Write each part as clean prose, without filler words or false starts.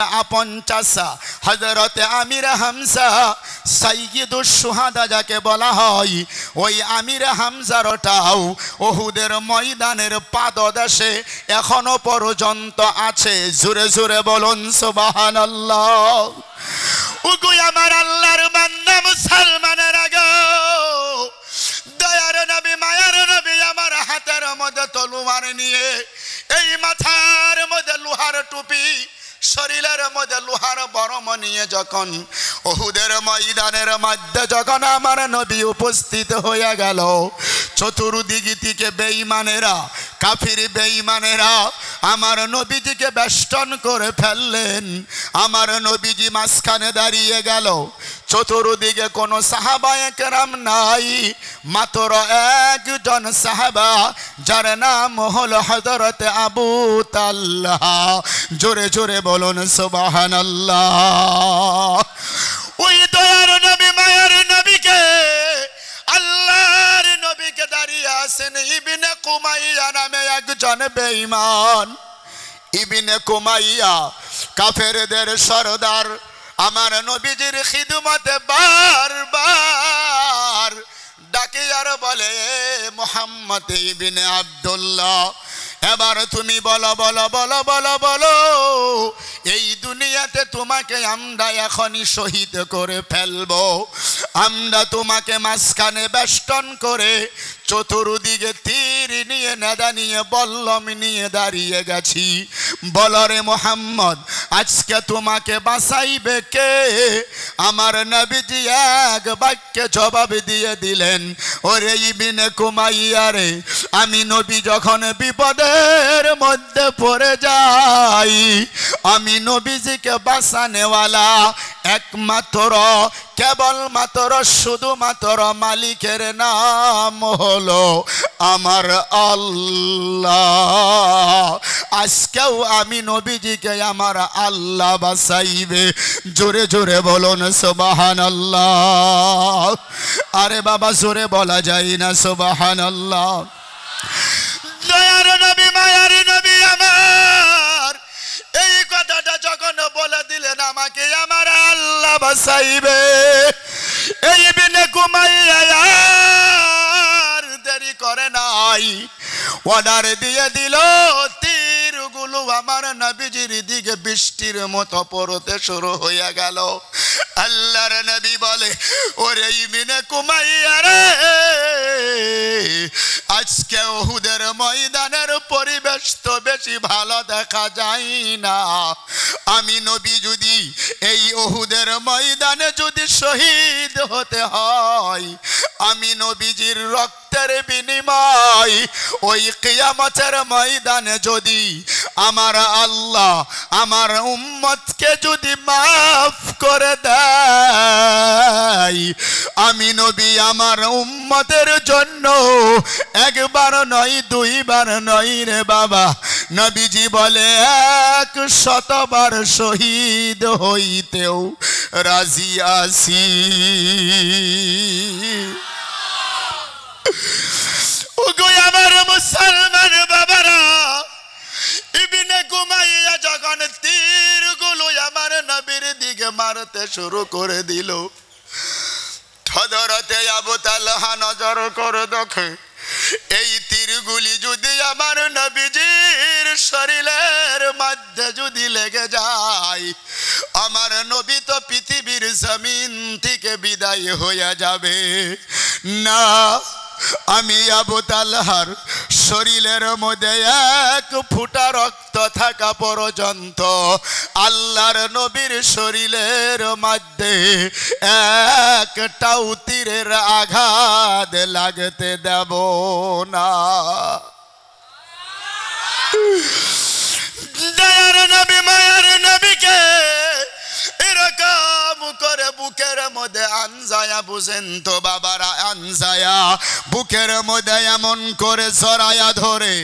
আপন চাচা হযরত আমির হামজা সাইয়্যিদুশ শুহাদা যাকে বলা হয়, ওই আমির হামজারটাও উহুদের ময়দানের পাদদেশে এখনো পর্যন্ত আছে। জোরে জোরে বলুন সুবহানাল্লাহ। ওগো আমার আল্লাহর বান্দা মুসলমানেরা গো, দয়ার নবী মায়ার নবী আমার হাতের মধ্যে তলোয়ার নিয়ে, এই মাথার মধ্যে লোহার টুপি, শরীরের মধ্যে লোহার বরম নিয়ে যখন উহুদের ময়দানের মধ্যে যখন আমার নবী উপস্থিত হয়ে গেল, চতুর্দিক থেকে বেঈমানেরা, কাফির বেঈমানেরা আমার নবীজিকে বেষ্টন করে ফেললেন। আমার নবীজি মাঝখানে দাঁড়িয়ে গেল, চতুর্দিকে কোনো সাহাবায়ে কেরাম নাই, মাত্র একজন সাহাবা যার নাম হলো হযরত আবু তালহা। জোরে জোরে বলুন সুবহানাল্লাহ। ওই দয়ার নবী মায়ার নবীকে, আল্লাহর নবীকে দাঁড়িয়ে আছেন ইবনে কুমাইয়া নামে একজন বেঈমান। ইবনে কুমাইয়া কাফেরদের সরদার, আমার নবীজির খিদমতে বারবার ডাকে আর বলে, মুহাম্মদ ইবনে আব্দুল্লাহ, এবার তুমি বলো বলো বলো বলো বলো, এই দুনিয়াতে তোমাকে আমরা এখনই শহীদ করে ফেলবো। আমরা তোমাকে মাঝখানে বেষ্টন করে চতুর্দিকে তীর নিয়ে, নেদা নিয়ে, বল্লম নিয়ে দাঁড়িয়ে গেছি। বলো রে মুহাম্মদ, আজকে তোমাকে বাঁচাইবে কে? আমার নবীজি এক বাক্যে জবাব দিয়ে দিলেন, ওরে ইবনে কুমাইয়া রে, আমি নবী যখন বিপদের মধ্যে পড়ে যাই, আমি নবীজিকে বাঁচানেওয়ালা একমাত্র, কেবলমাত্র, শুধুমাত্র মালিকের নাম হলো আমার আল্লাহ। আজকেও আমি নবীজিকে আমার আল্লাহ বাঁচাইবে। জোরে জোরে বলুন সুবহানাল্লাহ। আরে বাবা জোরে বলা যায় না সুবহানাল্লাহ। দয়ার নবী মায়ার নবী আমার এই কথাটা যখন বলে দিলেন, আমাকে আমার আল্লাহ বাঁচাইবে, এই ইবনে কুমাইয়া আর দেরি করে নাই, অর্ডার দিয়ে দিল, তীরগুলো আমার নবীজির দিকে বৃষ্টির মতো পড়তে শুরু হয়ে গেল। আল্লাহর নবী বলে, ওরে ইবনে কুমাইয়া রে, আজকে উহুদের ময়দানের পরিবেশ তো বেশি ভালো দেখা যায় না। আমি নবী যদি এই উহুদের ময়দানে যদি শহীদ হতে হয়, আমি নবীজির রক্তের বিনিময় ওই কিয়ামতের ময়দানে যদি আমার আল্লাহ আমার উম্মতকে যদি মাফ করে দেয়, আমি নবী আমার উম্মতের জন্য একবার নয়, দুইবার নয় রে বাবা, নবীজি বলে 100বার শহীদ হইতেও রাজি আছি। ওগো আমার মুসলমান বাবারা, ইবনে কুমাইয়া যখন তীরগুলো আমার নবীর দিকে মারতে শুরু করে দিল, হযরত আবু তালহা নজর করে দেখে, এই তীরগুলি যদি আমার নবীজির শরীরের মধ্যে যদি লেগে যায়, আমার নবী তো পৃথিবীর জমিন থেকে বিদায় হয়ে যাবে না। আমি আবু তালহার শরীরের মধ্যে 1 ফোঁটা রক্ত থাকা পর্যন্ত আল্লাহর নবীর শরীরের মধ্যে একটাও তীরের আঘাত লাগতে দেব না। দয়ার নবী মায়ার নবীকে এরকম করে বুকের মধ্যে আনজায়া, বুঝেন তো বাবারা, আনজায়া বুকের মধ্যে এমন করে জড়ায়া ধরে,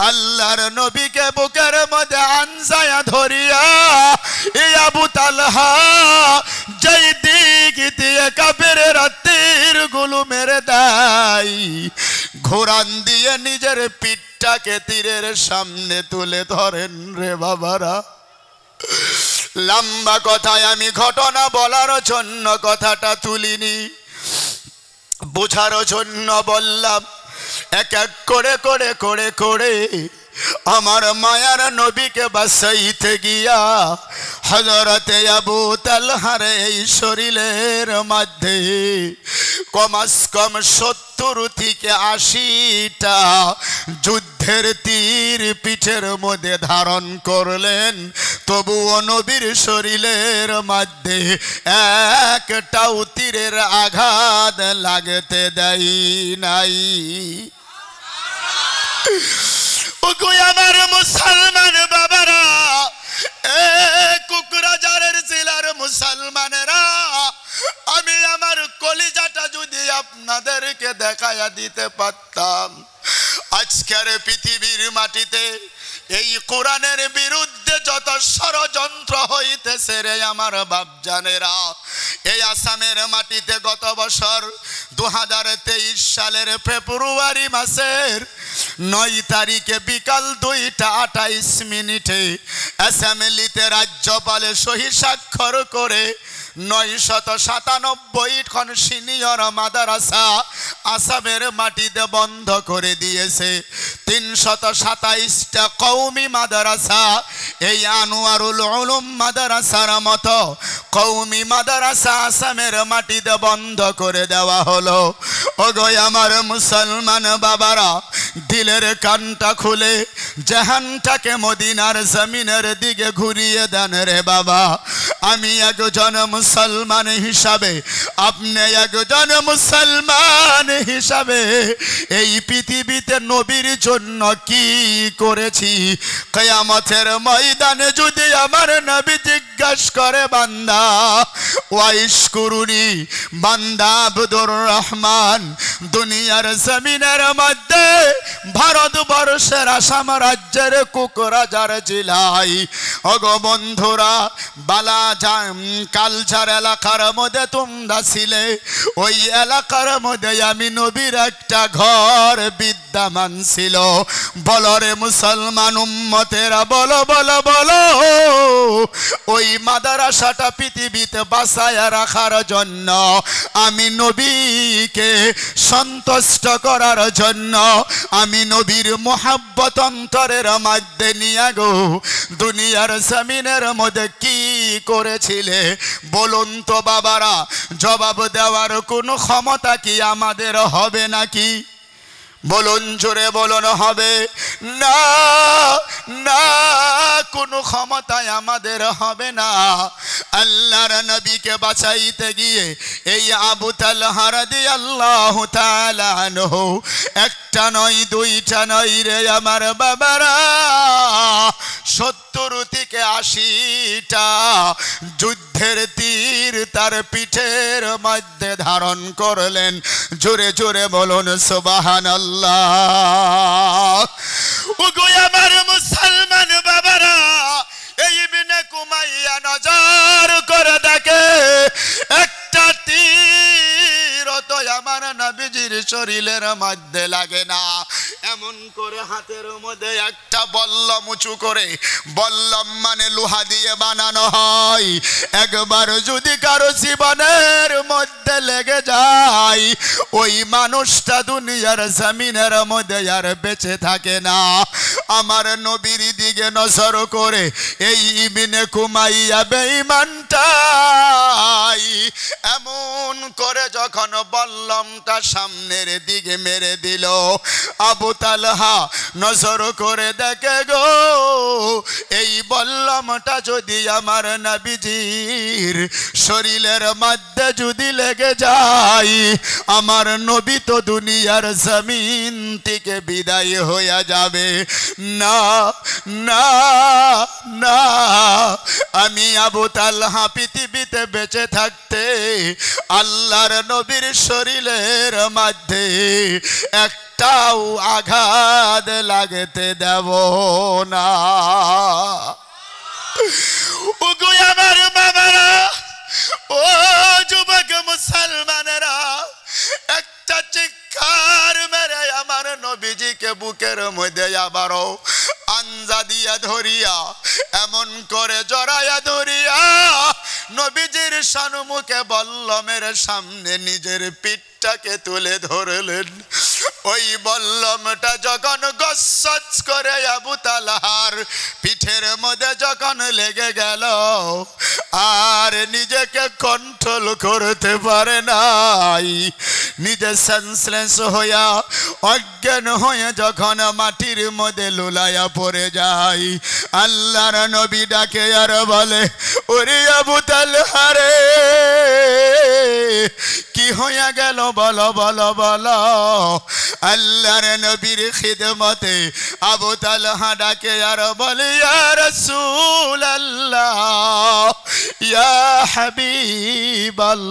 আল্লাহর নবীকে বুকের মধ্যে আনজায়া ধরিয়া এই আবু তালহা যেই দিক দিয়ে কাফেরের তীরগুলো মেরে দেয়, ঘোরান দিয়ে নিজের পিঠটাকে তীরের সামনে তুলে ধরেন রে বাবারা। লম্বা কথায় আমি ঘটনা বলার জন্য কথাটা তুলিনি, বোঝার জন্য বললাম। এক এক করে করে করে করে আমার মায়ার নবীকে বাসাইতে গিয়া হযরতে আবু তালহার এই শরীরের মধ্যে কমাস কম 70 থেকে 80টা যুদ্ধের তীর পিঠের মধ্যে ধারণ করলেন, তবুও নবীর শরীরের মধ্যে একটাও তীরের আঘাত লাগতে দেয় নাই। আমার মুসলমান বাবারা, কুকরাজারের জেলার মুসলমানেরা, আমি আমার কলিজাটা যদি আপনাদেরকে দেখায়া দিতে পারতাম, আজকের পৃথিবীর মাটিতে এই কোরআনের বিরুদ্ধে যত ষড়যন্ত্র হইতেছে রে আমার বাপজানেরা, এই আসামের মাটিতে গত বছর 2023 সালের ফেব্রুয়ারি মাসের 9 তারিখে বিকাল 2টা 28 মিনিটে অ্যাসেম্বলিতে রাজ্যপালে সহি স্বাক্ষর করে 997 খন সিনিয়র মাদ্রাসা আসামের মাটিতে বন্ধ করে দিয়েছে। 327টা কওমি মাদ্রাসা, এই আনোয়ারুল উলুম মাদ্রাসার মতো কওমি মাদ্রাসা আসামের মাটিতে বন্ধ করে দেওয়া হলো। ওগো আমার মুসলমান বাবারা, দিলের কানটা খুলে জাহানটাকে মদিনার জমিনের দিকে ঘুরিয়ে দেন রে বাবা। আমি একজন মুসলমান হিসাবে, আপনি একজন মুসলমান হিসাবে এই পৃথিবীতে নবীর জন্য কি করেছি? কিয়ামতের ময়দানে যদি আমার নবী জিজ্ঞাসা করে, বান্দা ওয়াইশকুরুনি, বান্দা আব্দুর রহমান দুনিয়ার জমিনের মধ্যে ভারতবর্ষের আসাম রাজ্যের কোকরাঝার জেলায় ওগো বন্ধুরা কালচার এলাকার মধ্যে তোমরা ছিলে, ওই এলাকার মধ্যে আমি নবীর একটা ঘর বিদ্যমান ছিল। বলো রে মুসলমান উম্মতেরা, বলো বলো বলো, ওই মাদ্রাসাটা পৃথিবীতে বাঁচায় রাখার জন্য, আমি নবীকে সন্তুষ্ট করার জন্য, আমি নবীর মোহাব্বত অন্তরের মধ্যে নিয়ে গো দুনিয়ার জমিনের মধ্যে কি করেছিলে বলুন তো বাবারা? জবাব দেওয়ার কোনো ক্ষমতা কি আমাদের হবে নাকি? বলুন, জোরে বলুন, হবে না? না, কোনো ক্ষমতায় আমাদের হবে না। আল্লাহর নবীকে বাঁচাইতে গিয়ে এই আবু তালহা রাদিয়াল্লাহু তাআলা আনহু একটা নয়, দুইটা নয় রে আমার বাবারা, 70 থেকে 80টা যুদ্ধের তীর তার পিঠের মধ্যে ধারণ করলেন। জোরে জোরে বলুন সুবহানাল্লাহ। ওগো আমার মুসলমান বাবারা, এই ইবনে কুমাইয়া নজর করে দেখে একটা তীর তো আমার নবীজির শরীরের মধ্যে লাগে না। এমন করে হাতের মধ্যে একটা বল্লম উঁচু করে, বল্লম মানে লোহা দিয়ে বানানো হয়, একবার যদি কারো জীবনের মধ্যে লেগে যায়, ওই মানুষটা দুনিয়ার জমিনের মধ্যে আর বেঁচে থাকে না। আমার নবীর দিকে নজর করে এই ইবনে কুমাইয়া বেঈমানটাই এমন করে যখন বল্লমটা সামনের দিকে মেরে দিল, আবু তালহা নজর করে দেখে গো, এই বল্লমটা যদি আমার নবীজির শরীরের মধ্যে যদি লেগে যায়, আমার নবী তো দুনিয়ার জমিন থেকে বিদায় হয়ে যাবে। না না না, আমি আবু তালহা পৃথিবীতে বেঁচে থাকতে আল্লাহর নবীর শরীরের মধ্যে একটাও আঘাত লাগতে দেব না। ওগো আমার বাবারা, ও যুবক মুসলমানেরা, একটা চিৎকার মেরে আমার নবীজিকে বুকের মধ্যে আবারও আঞ্জা দিয়া ধরিয়া এমন করে জড়াইয়া ধরিয়া নবীজির সম্মুখে বল্লমের সামনে নিজের পিঠটাকে তুলে ধরলেন। ওই বল্লমটা যখন গসগস করে আবু তালহার পিঠের মধ্যে যখন লেগে গেল আর নিজেকে কন্ট্রোল করতে পারে নাই, নিজে সেন্সলেস হইয়া অজ্ঞান হয়ে যখন মাটির মধ্যে লুলাইয়া পড়ে যায়, আল্লাহর নবী ডাকে আর বলে, ওরে আবু তালহা রে, কি হইয়া গেল বলো বলো বলো। আল্লাহর নবীর খিদমতে আবু তালহা ডাকে আর বলে, ইয়া রাসূলুল্লাহ, ইয়া হাবিবাল্লাহ,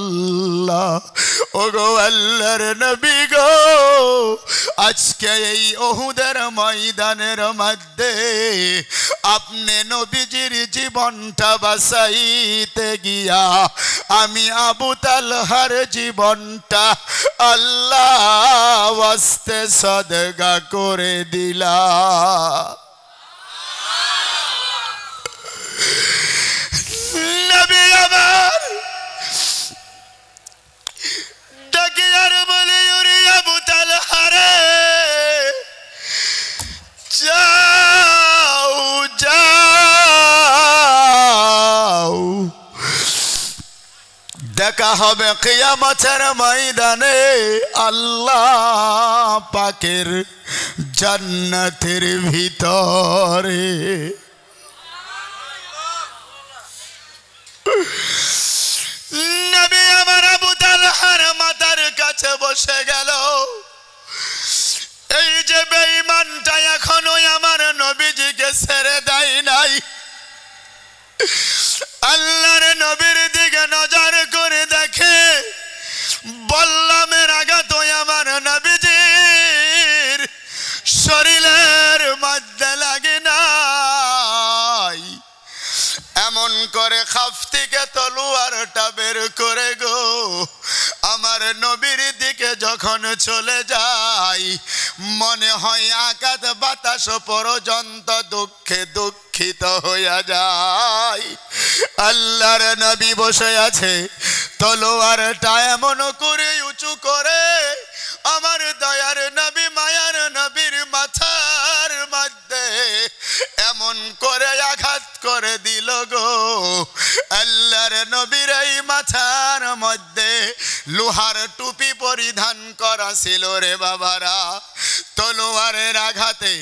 ওগো আল্লাহর নবী গো, আজকে এই উহুদের ময়দানের মধ্যে আপনি নবীজির জীবনটা বাঁচাইতে গিয়া আমি আবু তালহার জীবনটা আল্লাহ ওয়াস্তে সদকা করে দিলাম। নবী আমার ডাকে আর বলে, ওরে আবু তালহা রে, যাও যাও, দেখা হবে কিয়ামতের ময়দানে আল্লাহ পাকের জান্নাতের ভিতরে। নবী আমার আবু তালহার মাথার কাছে বসে গেল। এই যে বেঈমানটা এখনো আমার নবীজিকে ছেড়ে দেয় নাই, আল্লাহর নবীর দিকে নজর করে দেখে বল্লমের আঘাত আমার নবীজির শরীরের মধ্যে লাগে নাই। এমন করে খাফ থেকে তলোয়ারটা বের করে গো আমার নবীর দিকে যখন চলে যায়, মনে হয় আকাশ বাতাস পর্যন্ত দুঃখে দুঃখিত হইয়া যায়। আল্লাহর নবী বসে আছে, তলোয়ারটা এমন করে উঁচু করে আমার দয়ার নবী মায়ার নবীর মাথার মধ্যে এমন করে আঘাত করে দিল গো। আল্লাহর নবীর এই মাথার মধ্যে লোহার টুপি পরিধান করা ছিল রে বাবারা। তলোয়ারের আঘাতে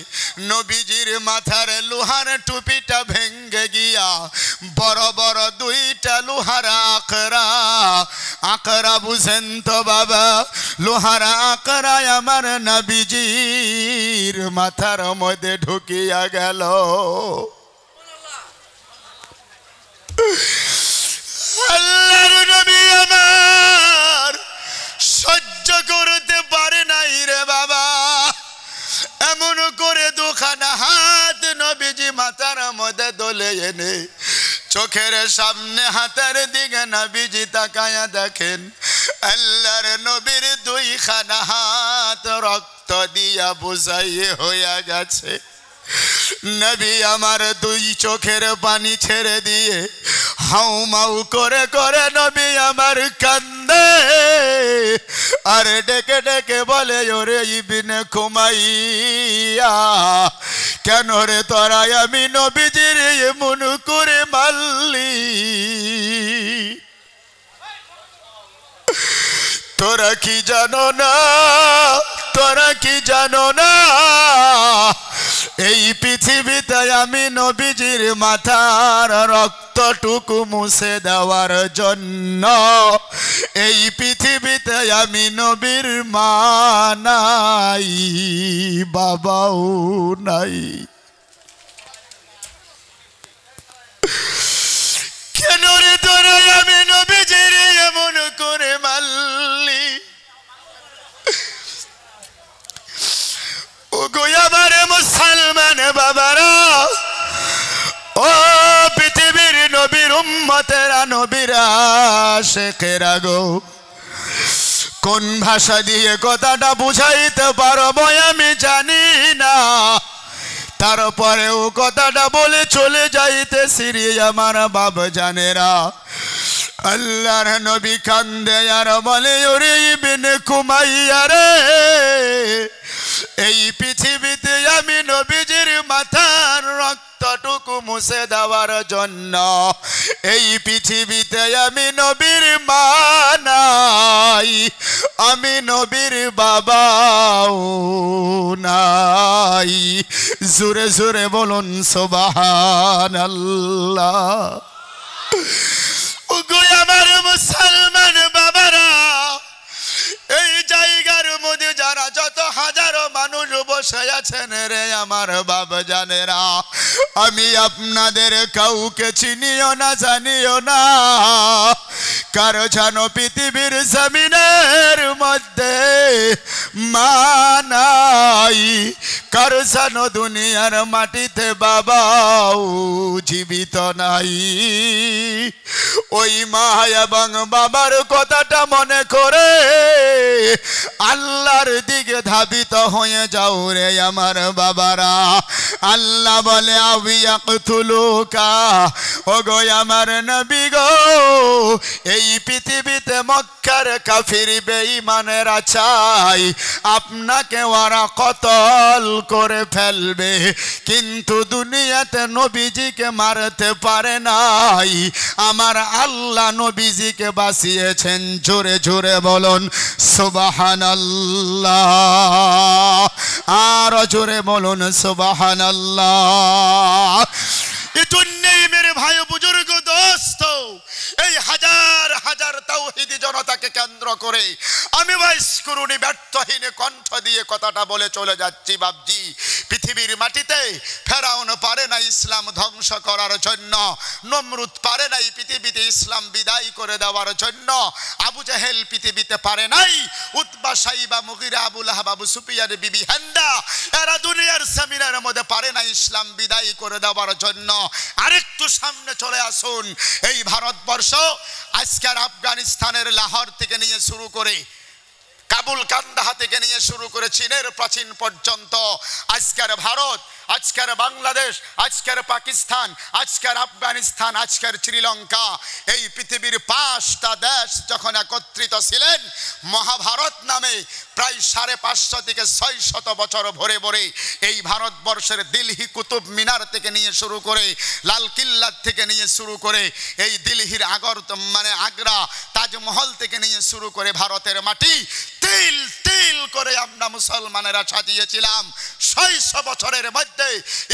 নবীজির মাথার লোহার টুপিটা ভেঙ্গে গিয়া বড় বড় দুইটা লোহার আকরা বুঝেন তো বাবা, লোহার আকরা আমার নবীজির মাথার মধ্যে ঢুকিয়া গেল। আল্লাহর নবী আমার সহ্য করতে পারে নাই রে বাবা, এমন করে দুখানা হাত নবীজি মাথার মধ্যে দলে এনে চোখের সামনে হাতের দিকে নবীজি তাকায়া দেখেন আল্লাহর নবীর দুইখানা হাত রক্ত দিয়া বুঝাই হইয়া গেছে। নবী আমার দুই চোখের পানি ছেড়ে দিয়ে হাউমাউ করে করে নবী আমার কান্দে আর ডেকে ডেকে বলে, ওরে ইবনে খুমাইয়া, কেন রে তোরা আমি নবীজির এমন করে মারলি? তোরা কি জানো না, তোরা কি জানো না, এই পৃথিবীতে আমি নবীজির মাথার রক্তটুকু মুছে দেওয়ার জন্য এই পৃথিবীতে আমি নবীর মা নাই, বাবাও নাই। কেন রে তোরা আমি নবীজির এমন করে মারলি? ও গো আমার মুসলমান বাবারা, ও পৃথিবীর নবীর উম্মতেরা, নবীরা, শেখেরা গো, কোন ভাষা দিয়ে কথাটা বুঝাইতে পারবো আমি জানি না, তারপরেও কথাটা বলে চলে যাইতেছি রে আমার বাবা জানেরা। আল্লাহর নবী কান্দে আর বলে, ওরে ইবনে কুমাইয়া রে, এই পৃথিবীতে আমি নবীজির মাথার রক্তটুকু মুছে দেওয়ার জন্য এই পৃথিবীতে আমি নবীর মা নাই, আমি নবীর বাবাও নাই। জোরে জোরে বলুন সুবহানাল্লাহ। ওগো আমার মুসলমান বাবারা, এই জায়গার মধ্যে যারা যত হাজারো মানুষ বসে আছেন রে আমার বাবা জানেরা, আমি আপনাদের কাউকে চিনিও না জানিও না, কারো জানো পৃথিবীর জমিনের মধ্যে মা নাই, কারো জানো দুনিয়ার মাটিতে বাবাও জীবিত নাই। ওই মা এবং বাবার কথাটা মনে করে আল্লাহর দিকে ধাবিত হয়ে যাও রে আমার বাবারা। আল্লাহ বলে, আবিয়াকতুলুকা, ওগো আমার নবী গো, এই পৃথিবীতে মক্কার কাফির বেঈমানেরা চাই আপনাকে ওরা কতল করে ফেলবে, কিন্তু দুনিয়াতে নবীজিকে মারতে পারে নাই, আমার আল্লাহ নবীজিকে বাঁচিয়েছেন। জোরে জোরে বলুন সুবহানাল্লাহ, আর জোরে বলুন সুবহানাল্লাহ। এজন্যই মেরে ভাই বুজুর্গ দোস্ত, এই হাজার হাজার তাওহীদি জনতাকে কেন্দ্র করে আমি ভাইস্কুরুনি ব্যর্থহীন কণ্ঠ দিয়ে কথাটা বলে চলে যাচ্ছি। বাবজি, পৃথিবীর মাটিতে ফেরাউন পারে না ইসলাম ধ্বংস করার জন্য, নমরুদ পারে নাই পৃথিবীতে ইসলাম বিদায় করে দেওয়ার জন্য, আবু জাহেল পৃথিবীতে পারে নাই, উতবা সাইবা মুগিরা আবু লাহাব আবু সুফিয়ান বিবি হিন্দা এরা দুনিয়ার জমিনের মধ্যে পারে না ইসলাম বিদায় করে দেওয়ার জন্য। আরেকটু সামনে চলে আসুন, এই ভারতবর্ষ আজকের আফগানিস্তানের লাহোর থেকে নিয়ে শুরু করে কাবুল কান্দাহা থেকে নিয়ে শুরু করে চীনের প্রাচীন পর্যন্ত, আজকের ভারত, আজকের বাংলাদেশ, আজকের পাকিস্তান, আজকের আফগানিস্তান, আজকের শ্রীলঙ্কা, এই পৃথিবীর 5টা দেশ যখন একত্রিত ছিলেন মহাভারত নামে, প্রায় 550 থেকে 600 বছর ভরে ভরে এই ভারতবর্ষের দিল্লি কুতুব মিনার থেকে নিয়ে শুরু করে, লাল কিল্লা থেকে নিয়ে শুরু করে, এই দিল্লির আগ্রা তাজমহল থেকে নিয়ে শুরু করে ভারতের মাটি তিল তিল করে আমরা মুসলমানেরা সাজিয়েছিলাম। 600 বছরের মধ্যে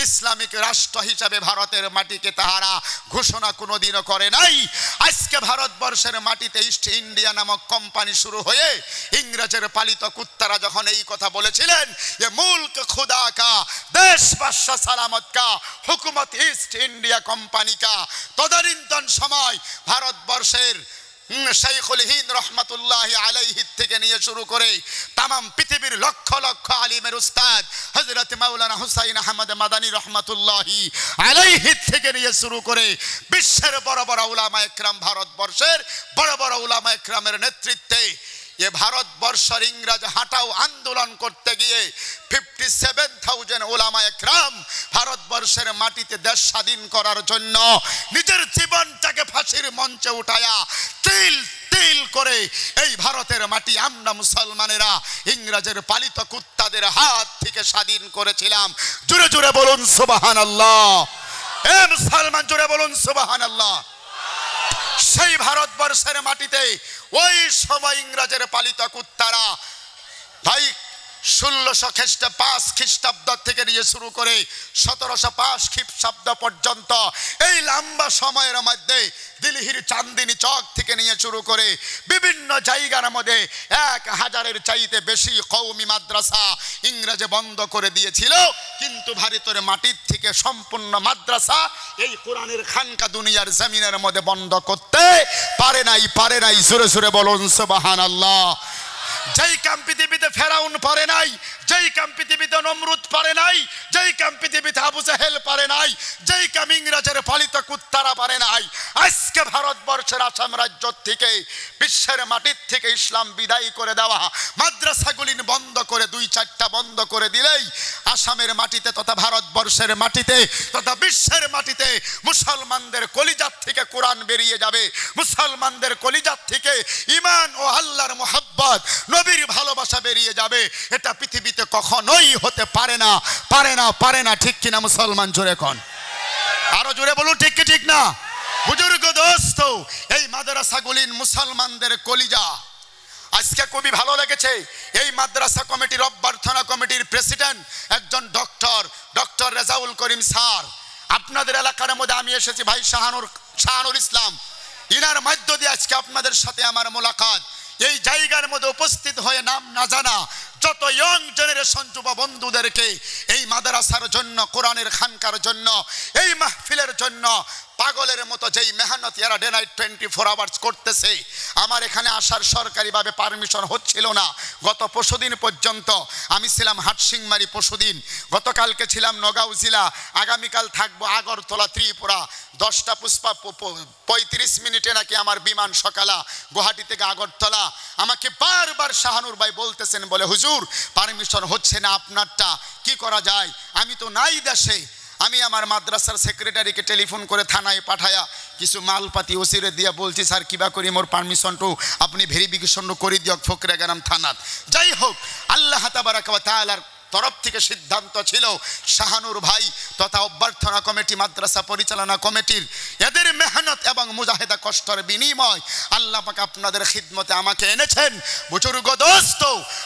ইসলামিক রাষ্ট্র হিসাবে ভারতের মাটিকে তাহারা ঘোষণা কোনোদিনও করে নাই। আজকে ভারতবর্ষের মাটিতে ইস্ট ইন্ডিয়া নামক কোম্পানি শুরু হয়ে ইংরেজের পালিত কুত্তারা যখন এই কথা বলেছিলেন যে মুলক খুদা কা, দেশ বাদশা সালামত কা, হুকুমত ইস্ট ইন্ডিয়া কোম্পানি কা, তদানীন্তন সময় ভারতবর্ষের শাইখুল হিন্দ রহমাতুল্লাহি আলাইহি থেকে নিয়ে শুরু করে তামাম পৃথিবীর লক্ষ লক্ষ আলিমের উস্তাদ হযরত মাওলানা হুসাইন আহমদ মাদানী রহমাতুল্লাহি আলাইহি থেকে নিয়ে শুরু করে বিশ্বের বড় বড় উলামা একরাম, ভারতবর্ষের বড় বড় উলামা একরামের নেতৃত্বে এ ভারতবর্ষের ইংরেজ হাঁটাও আন্দোলন করতে গিয়ে 57,000 উলামা একরাম ভারতবর্ষের মাটিতে দেশ স্বাধীন করার জন্য নিজের জীবনটাকে ফাঁসির মঞ্চে উঠায়া তিল তিল করে এই ভারতের মাটি আমরা মুসলমানেরা ইংরেজের পালিত কুত্তাদের হাত থেকে স্বাধীন করেছিলাম। জোরে জোরে বলুন সুবহানাল্লাহ। এ মুসলমান জোরে বলুন সুবহানাল্লাহ। সেই ভারতবর্ষের মাটিতে ওই সময় ইংরেজের পালিত কুত্তারা ভাই 1605 খ্রিস্টাব্দ থেকে নিয়ে শুরু করে 1705 খ্রিস্টাব্দ পর্যন্ত এই লম্বা সময়ের মধ্যে দিল্লির চাঁদিনী চক থেকে নিয়ে শুরু করে বিভিন্ন জায়গার মধ্যে 1000-এর চাইতে বেশি কওমি মাদ্রাসা ইংরেজি বন্ধ করে দিয়েছিল, কিন্তু ভারতের মাটির থেকে সম্পূর্ণ মাদ্রাসা এই কোরআনের খানকা দুনিয়ার জমিনের মধ্যে বন্ধ করতে পারে নাই। জোরে জোরে বলুন সুবহানাল্লাহ। যেই কাম পৃথিবীতে ফেরাউন পারে নাই, যেই কাম পৃথিবীতে নমরুদ পারে নাই, যেই কাম পৃথিবীতে আবু জাহেল পারে নাই, যেই কাম ইংরেজের পালিত কুত্তারা পারে নাই, আজকে ভারত ভারতবর্ষের আসাম রাজ্য থেকে বিশ্বের মাটির থেকে ইসলাম বিদায় করে দেওয়া, মাদ্রাসাগুলি বন্ধ করে 2-4টা বন্ধ করে দিলেই আসামের মাটিতে তথা ভারতবর্ষের মাটিতে তথা বিশ্বের মাটিতে মুসলমানদের কলিজাত থেকে কোরআন বেরিয়ে যাবে, মুসলমানদের কলিজাত থেকে ঈমান ও আল্লাহর মোহাব্বত নবীর ভালোবাসা বেরিয়ে যাবে। এটা পৃথিবীতে কখনোই হতে পারে না, পারে না, পারে না। ঠিক কিনা মুসলমান? জোরে কোন, আরো জোরে বলুন ঠিক কি ঠিক না? বুজুর্গ দোস্ত, এই মাদ্রাসাগুলি মুসলমানদের কলিজা। আজকে খুবই ভালো লেগেছে, এই মাদ্রাসা কমিটির অভ্যর্থনা কমিটির প্রেসিডেন্ট একজন ডক্টর রেজাউল করিম স্যার। আপনাদের এলাকার মধ্যে আমি এসেছি ভাই শাহানুর ইসলাম, ইনার মধ্য দিয়ে আজকে আপনাদের সাথে আমার মোলাকাত। এই জায়গার মধ্যে উপস্থিত হয়ে নাম না জানা যত ইয়ং জেনারেশন যুব বন্ধুদেরকে এই মাদ্রাসার জন্য, কোরআনের খানকার জন্য, এই মাহফিলের জন্য পাগলের মতো যেই মেহনত এরা ডে নাইট 24 আওয়ার্স করতেছে, আমার এখানে আসার সরকারিভাবে পারমিশন হচ্ছিল না। গত পরশুদিন পর্যন্ত আমি ছিলাম হাটসিংমারি, পরশুদিন, গতকালকে ছিলাম নগাঁও জেলা, আগামীকাল থাকবো আগরতলা ত্রিপুরা। 10টা 35 মিনিটে নাকি আমার বিমান সকালা গুয়াহাটি থেকে আগরতলা। আমাকে বারবার শাহানুর ভাই বলতেছেন, বলে হুজুর পারমিশন হচ্ছে না আপনারটা, কি করা যায়? আমি তো নাই দেশে। আমি আমার মাদ্রাসার সেক্রেটারিকে টেলিফোন করে থানায় পাঠায়া কিছু মালপাতি ওসিরে দিয়া বলছি, স্যার কিবা করি মোর পারমিশনটু আপনি ভেরিফিকেশন করে দিয়ক ফকরেগারাম থানাত। যাই হোক, আল্লাহ তাবারাক ওয়া তাআলার তরফ থেকে সিদ্ধান্ত ছিল শাহানুর ভাই তথা অভ্যর্থনা কমিটি, মাদ্রাসা পরিচালনা কমিটির এদের মেহনত এবং মুজাহিদা কষ্টের বিনিময় আল্লাহ পাক আপনাদের খিদমতে আমাকে এনেছেন। বুজুর্গ দোস্ত,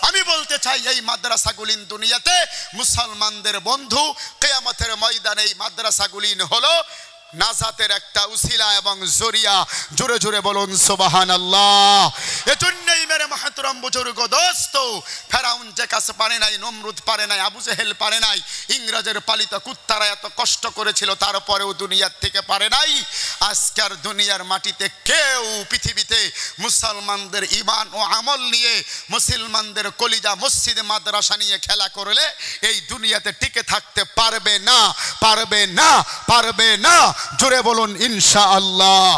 আমি বলতে চাই এই মাদ্রাসাগুলি দুনিয়াতে মুসলমানদের বন্ধু। কিয়ামতের ময়দানে এই মাদ্রাসাগুলি হলো নাজাতের একটা উসিলা এবং জরিয়া। জোরে জোরে বলুন সুবহানাল্লাহ। এজন্যই মেরে মাহতরম বুজুর্গ দোস্ত, ফেরাউন যে কাছে পারে নাই, নমরুদ পারে নাই, আবু জেহেল পারে নাই, ইংরেজের পালিত কুত্তারা এত কষ্ট করেছিল তারপরেও দুনিয়ার থেকে পারে নাই। আজকের দুনিয়ার মাটিতে কেউ পৃথিবীতে মুসলমানদের ঈমান ও আমল নিয়ে, মুসলমানদের কলিজা মসজিদ মাদ্রাসা নিয়ে খেলা করলে এই দুনিয়াতে টিকে থাকতে পারবে না, পারবে না, পারবে না। জোরে বলুন ইনশাআল্লাহ।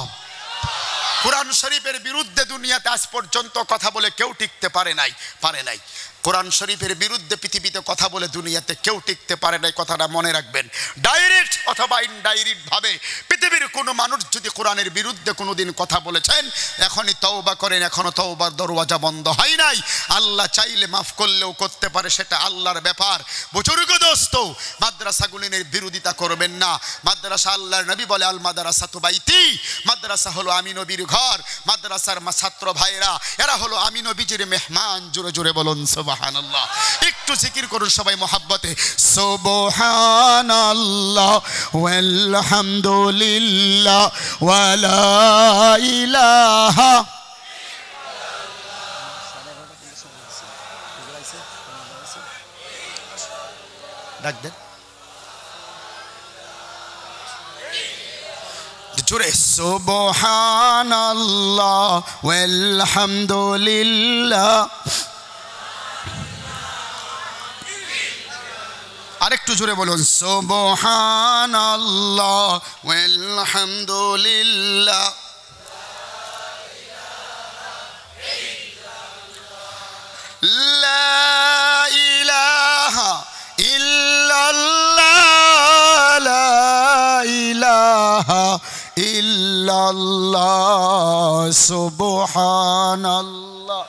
কোরআন শরীফের বিরুদ্ধে দুনিয়াতে আজ পর্যন্ত কথা বলে কেউ টিকতে পারে নাই, পারে নাই। কোরআন শরীফের বিরুদ্ধে পৃথিবীতে কথা বলে দুনিয়াতে কেউ টিকতে পারে নাই, কথাটা মনে রাখবেন। ডাইরেক্ট অথবা ইনডাইরেক্ট ভাবে পৃথিবীর কোনো মানুষ যদি কোরআনের বিরুদ্ধে কোনোদিন কথা বলেছেন, এখনই তওবা করেন, এখনো তওবার দরওয়াজা বন্ধ হয় নাই। আল্লাহ চাইলে মাফ করলেও করতে পারে, সেটা আল্লাহর ব্যাপার। বুজুর্গ দোস্ত, মাদ্রাসাগুলির বিরোধিতা করবেন না। মাদ্রাসা, আল্লাহর নবী বলে আল মাদ্রাসাতু বাইতি, মাদ্রাসা হলো আমি নবীর ঘর। মাদ্রাসার ছাত্র ভাইরা এরা হলো আমি নবীজির মেহমান। জোরে জোরে বলুন সুবহানাল্লাহ। একটু জিকির করুন সবাই মহব্বতে, সুবহানাল্লাহ ওয়ালহামদুলিল্লাহ ওয়া লা ইলাহা। ডাক দেন জোরে, সুবহানাল্লাহ ওয়ালহামদুলিল্লাহ। আরেকটু জোরে বলুন, সুবহানাল্লাহ ওয়ালহামদুলিল্লাহ। লা ইলাহা ইল্লাল্লাহ, লা ইলাহা ইল্লাল্লাহ, সুবহানাল্লাহ।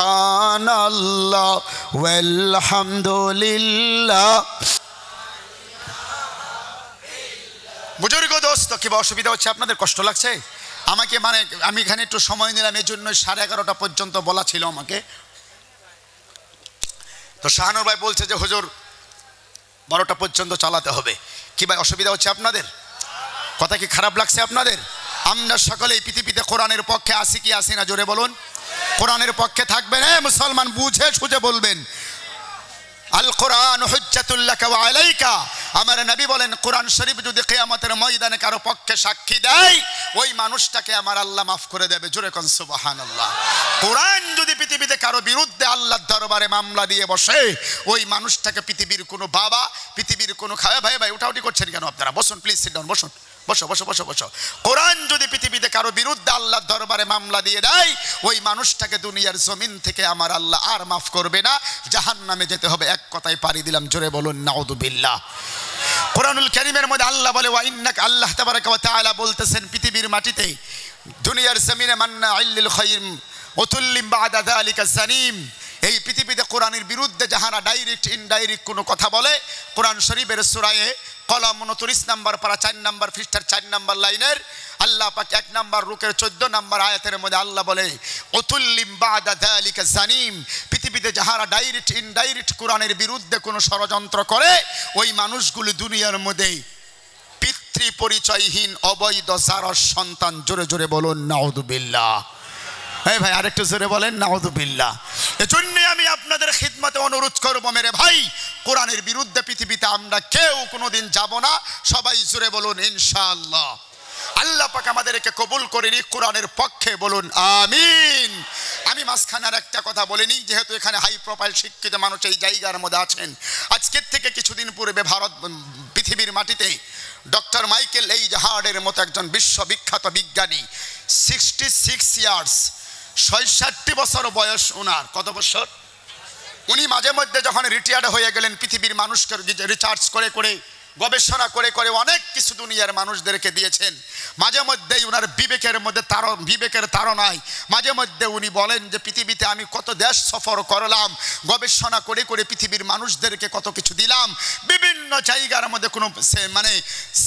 সুবহানাল্লাহ ওয়ালহামদুলিল্লাহ। বুজুর্গ দোস্ত, কিবা অসুবিধা হচ্ছে? আপনাদের কষ্ট লাগছে? আমাকে মানে আমি এখানে একটু সময় নিলাম, এই জন্য 11:30 পর্যন্ত বলা ছিল আমাকে। তো শাহানুর ভাই বলছে যে হুজুর 12টা পর্যন্ত চালাতে হবে। কি ভাই অসুবিধা হচ্ছে আপনাদের? কথা কি খারাপ লাগছে আপনাদের? আমরা সকলেই পৃথিবীতে কোরআনের পক্ষে আসি কি আসি না? জোরে বলুন। কোরআনের পক্ষে থাকবেন, মুসলমান বুঝে সুঝে বলবেন। আল কোরআন হুজ্জাতুল লাকা ওয়া আলাইকা। আমার নবী বলেন কোরআন শরীফ যদি কিয়ামতের ময়দানে কারো পক্ষে সাক্ষী দেয় ওই মানুষটাকে আমার আল্লাহ মাফ করে দেবে। জোরে কোন সুবহানাল্লাহ। কোরআন যদি পৃথিবীতে কারো বিরুদ্ধে আল্লাহর দরবারে মামলা দিয়ে বসে ওই মানুষটাকে পৃথিবীর কোনো বাবা, পৃথিবীর কোনো ভাই উঠাউটি করছেন কেন আপনারা? বসুন প্লিজ, সিট ডাউন, বসুন, বসো বসো বসো বসো। কোরআন যদি পৃথিবীতে কারো বিরুদ্ধে আল্লাহর দরবারে মামলা দিয়ে দেয় ওই মানুষটাকে দুনিয়ার জমিন থেকে আমার আল্লাহ আর মাফ করবে না, জাহান্নামে যেতে হবে। এক কথায় পাড়ি দিলাম, জোরে বলুন নাউযুবিল্লাহ। কোরআনুল কারীমের মধ্যে আল্লাহ বলে ওয়া ইন্নাকা, আল্লাহ তাবারাকা ওয়া তাআলা বলতেছেন পৃথিবীর মাটিতে দুনিয়ার জমিনে মান্না ইল্লিল খায়র উতুল্লিম বাদা যালিকা জানিম। এই পৃথিবীতে কোরআনের বিরুদ্ধে যাহারা ডাইরেক্ট ইনডাইরেক্ট কোনো কথা বলে, কোরআন শরীফের সূরায়ে কলম 29 নম্বর পারা 4 নম্বর পৃষ্ঠার 4 নম্বর লাইনের আল্লাহ পাক 1 নম্বর রুকের 14 নম্বর আয়াতের মধ্যে আল্লাহ বলে উতুল্লিম বাদা যালিকা জানিম। পৃথিবীতে যাহারা ডাইরেক্ট ইনডাইরেক্ট কোরআনের বিরুদ্ধে কোনো ষড়যন্ত্র করে ওই মানুষগুলো দুনিয়ার মধ্যে পিতৃ পরিচয়হীন অবৈধ জারস সন্তান। জোরে জোরে বলুন নাউযুবিল্লাহ। হ্যাঁ ভাই, আরেকটু জোরে বলেন নাউযুবিল্লাহ। এজন্য আমি আপনাদের খিদমতে অনুরোধ করবো মেরে ভাই, কোরআনের বিরুদ্ধে পৃথিবীতে আমরা কেউ কোনোদিন যাব না। সবাই জোরে বলুন ইনশাআল্লাহ। আল্লাহ পাক আমাদেরকে কবুল করে নিক কোরআনের পক্ষে, বলুন আমিন। আমি মাঝখানে আর একটা কথা বলিনি, যেহেতু এখানে হাই প্রোফাইল শিক্ষিত মানুষ এই জায়গার মধ্যে আছেন। আজকের থেকে কিছুদিন পূর্বে পৃথিবীর মাটিতে ডক্টর মাইকেল এইচ হার্টের মতো একজন বিশ্ববিখ্যাত বিজ্ঞানী, 66 ইয়ার্স, ৬৬ বছর বয়স ওনার। কত বছর? উনি মাঝে মধ্যে যখন রিটায়ার্ড হয়ে গেলেন পৃথিবীর মানুষকে রিসার্চ করে করে গবেষণা করে করে অনেক কিছু দুনিয়ার মানুষদেরকে দিয়েছেন। মাঝে মধ্যেই ওনার বিবেকের তাড়নায় মাঝে মধ্যে উনি বলেন যে পৃথিবীতে আমি কত দেশ সফর করলাম, গবেষণা করে করে পৃথিবীর মানুষদেরকে কত কিছু দিলাম। বিভিন্ন জায়গার মধ্যে কোনো